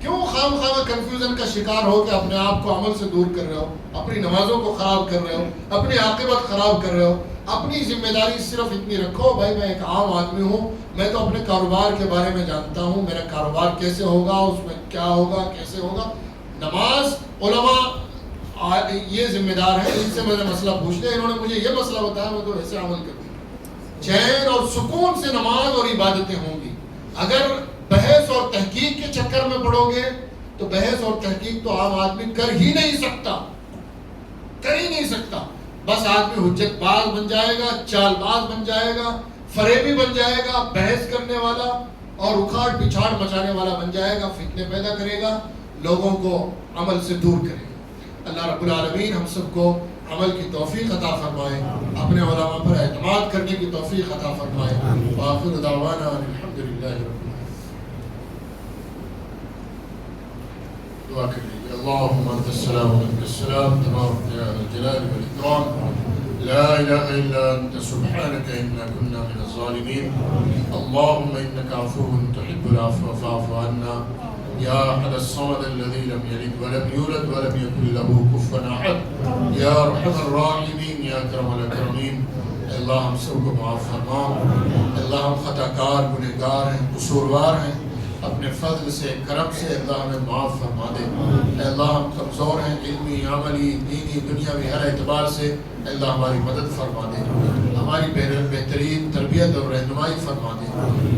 کیوں خام خواہ کنفیوژن کا شکار ہو کے اپنے آپ کو عمل سے دور کر رہے ہو، اپنی نمازوں کو خراب کر رہے ہو، اپنی عاقبت خراب کر رہے ہو. اپنی ذمہ داری صرف اتنی رکھو، بھائی میں ایک عام آدمی ہوں، میں تو اپنے کاروبار کے بارے میں جانتا ہوں، میرا کاروبار کیسے ہوگا، اس میں کیا ہوگا، کیسے ہوگا. نماز علماء یہ ذمہ دار ہے، ان سے میں نے مسئلہ پوچھ لیا، انہوں نے مجھے یہ مسئلہ بتایا، میں تو ایسے عمل کرتی ہوں. چین اور سکون سے نماز اور عبادتیں ہوں گی. اگر بحث اور تحقیق کے چکر میں پڑو گے تو بحث اور تحقیق تو عام آدمی کر ہی نہیں سکتا، کر ہی نہیں سکتا. بس آدمی حجت باز بن جائے گا، چال باز بن جائے گا، فریبی بن جائے گا، بحث کرنے والا اور اکھاڑ پچھاڑ مچانے والا بن جائے گا، فتنے پیدا کرے گا، لوگوں کو عمل سے دور کرے گا. اللہ رب العالمین ہم سب کو عمل کی توفیق عطا فرمائے، اپنے علماء پر اعتماد کرنے کی توفیق عطا فرمائے. وآخر دعوانا الحمدللہ رب العالمین. دعا کر لیجیے. اللہم انت السلام و منک السلام، تبارک یا ذا الجلال والاکرام، لا الہ الا انت سبحانک انا كنا من الظالمین. اللہم انک عفو تحب العفو فاعف عنا. یا احد الصمد الذی لم یلد ولم یولد ولم یکن له کفوا احد. یا ارحم الراحمین، یا اکرم الاکرمین. اللہ ہم سب کو معاف فرما. اللہ ہم خطا کار، گنہگار ہیں، قصوروار ہیں، اپنے فضل سے، کرم سے اللہ ہمیں معاف فرما دے. اللہ ہم کمزور ہیں، علمی، عملی، دینی، دنیاوی ہر اعتبار سے اللہ ہماری مدد فرما دے. ہماری بہترین تربیت اور رہنمائی فرما دے.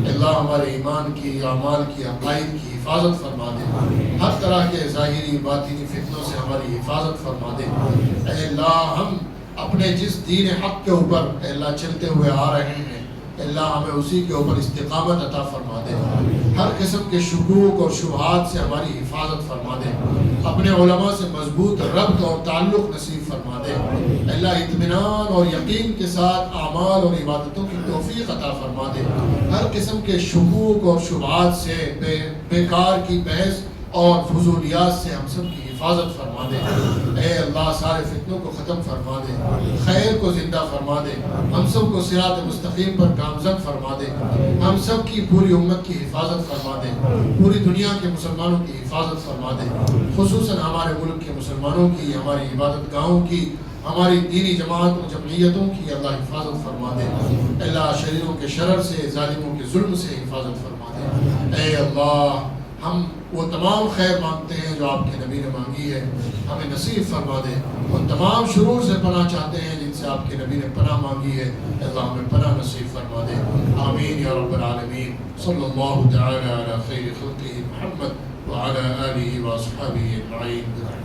اللہ ہمارے ایمان کی، اعمال کی، عقائد کی حفاظت فرما دے. ہر طرح کے ظاہری باطنی فتنوں سے ہماری حفاظت فرما دے. اے اللہ ہم اپنے جس دین حق کے اوپر اے اللہ چلتے ہوئے آ رہے ہیں، اللہ ہمیں اسی کے اوپر استقامت عطا فرما دے. ہر قسم کے شکوک اور شبہات سے ہماری حفاظت فرما دے. اپنے علماء سے مضبوط ربط اور تعلق نصیب فرما دے. اللہ اطمینان اور یقین کے ساتھ اعمال اور عبادتوں کی توفیق عطا فرما دے. ہر قسم کے شکوک اور شبہات سے، بیکار کی بحث اور فضولیات سے ہم سب کی حفاظت فرما دے. اے اللہ سارے فتنوں کو ختم فرما دے، خیر کو زندہ فرما دے. ہم سب کو صراط مستقیم پر گامزن فرما دے. ہم سب کی پوری امت کی حفاظت فرما دے. پوری دنیا کے مسلمانوں کی حفاظت فرما دے. خصوصاً ہمارے ملک کے مسلمانوں کی، ہماری عبادت گاہوں کی، ہماری دینی جماعت و جمعیتوں کی اللہ حفاظت فرما دے. اللہ شریروں کے شرر سے، ظالموں کے ظلم سے حفاظت فرما دے. اے اللہ ہم وہ تمام خیر مانگتے ہیں جو آپ کے نبی نے مانگی ہے، ہمیں نصیب فرما دے۔ ان تمام شرور سے پناہ چاہتے ہیں جن سے آپ کے نبی نے پناہ مانگی ہے، اللہ ہمیں پناہ نصیب فرما دے۔ آمین یا رب العالمین۔ صلی اللہ تعالی علی خیر خلقہ محمد وعلی آلہ واصحابہ اجمعین۔